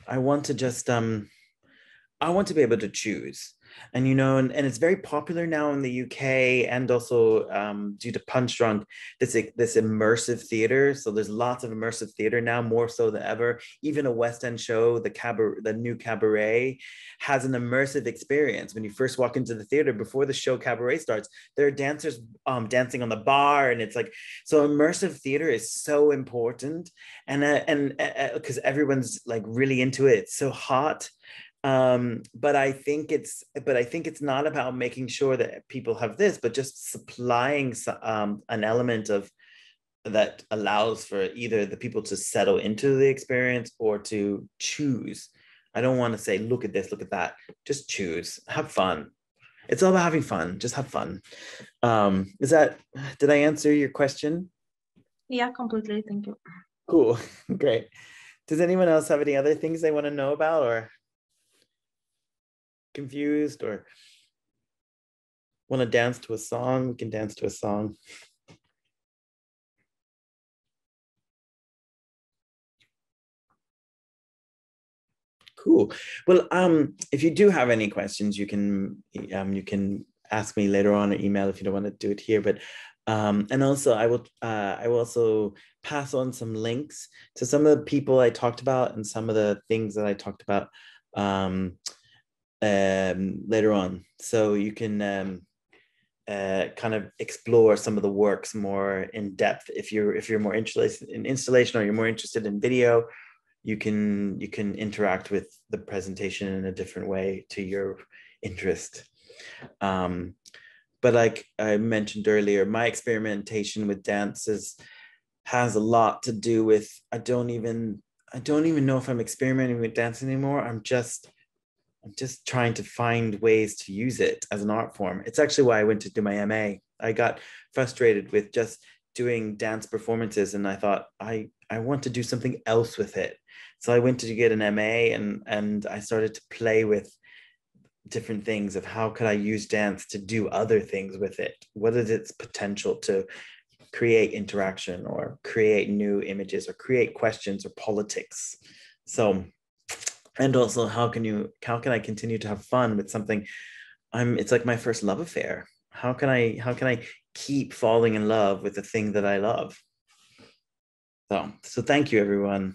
I want to just I want to be able to choose. And, you know, and it's very popular now in the UK, and also due to Punch Drunk, this immersive theater. So there's lots of immersive theater now, more so than ever. Even a West End show, the new Cabaret, has an immersive experience. When you first walk into the theater, before the show Cabaret starts, there are dancers dancing on the bar, and it's like, so immersive theater is so important. And because everyone's like really into it, it's so hot. But I think it's not about making sure that people have this, but just supplying an element of that allows for either the people to settle into the experience or to choose. I don't want to say, look at this, look at that. Just choose, have fun. It's all about having fun. Just have fun. Did I answer your question? Yeah, completely. Thank you. Cool. Great. Does anyone else have any other things they want to know about, or confused, or want to dance to a song? We can dance to a song. Cool. Well, if you do have any questions, you can ask me later on or email if you don't want to do it here. But and also I will also pass on some links to some of the people I talked about and some of the things that I talked about later on, so you can kind of explore some of the works more in depth. If you're more interested in installation, or you're more interested in video, you can interact with the presentation in a different way to your interest. But like I mentioned earlier, my experimentation with dances has a lot to do with, I don't even know if I'm experimenting with dance anymore. I'm just trying to find ways to use it as an art form. It's actually why I went to do my MA. I got frustrated with just doing dance performances, and I thought I want to do something else with it. So I went to get an MA, and I started to play with different things of how could I use dance to do other things with it? What is its potential to create interaction, or create new images, or create questions, or politics? So, and also how can I continue to have fun with something it's like my first love affair. How can I keep falling in love with the thing that I love? So thank you, everyone.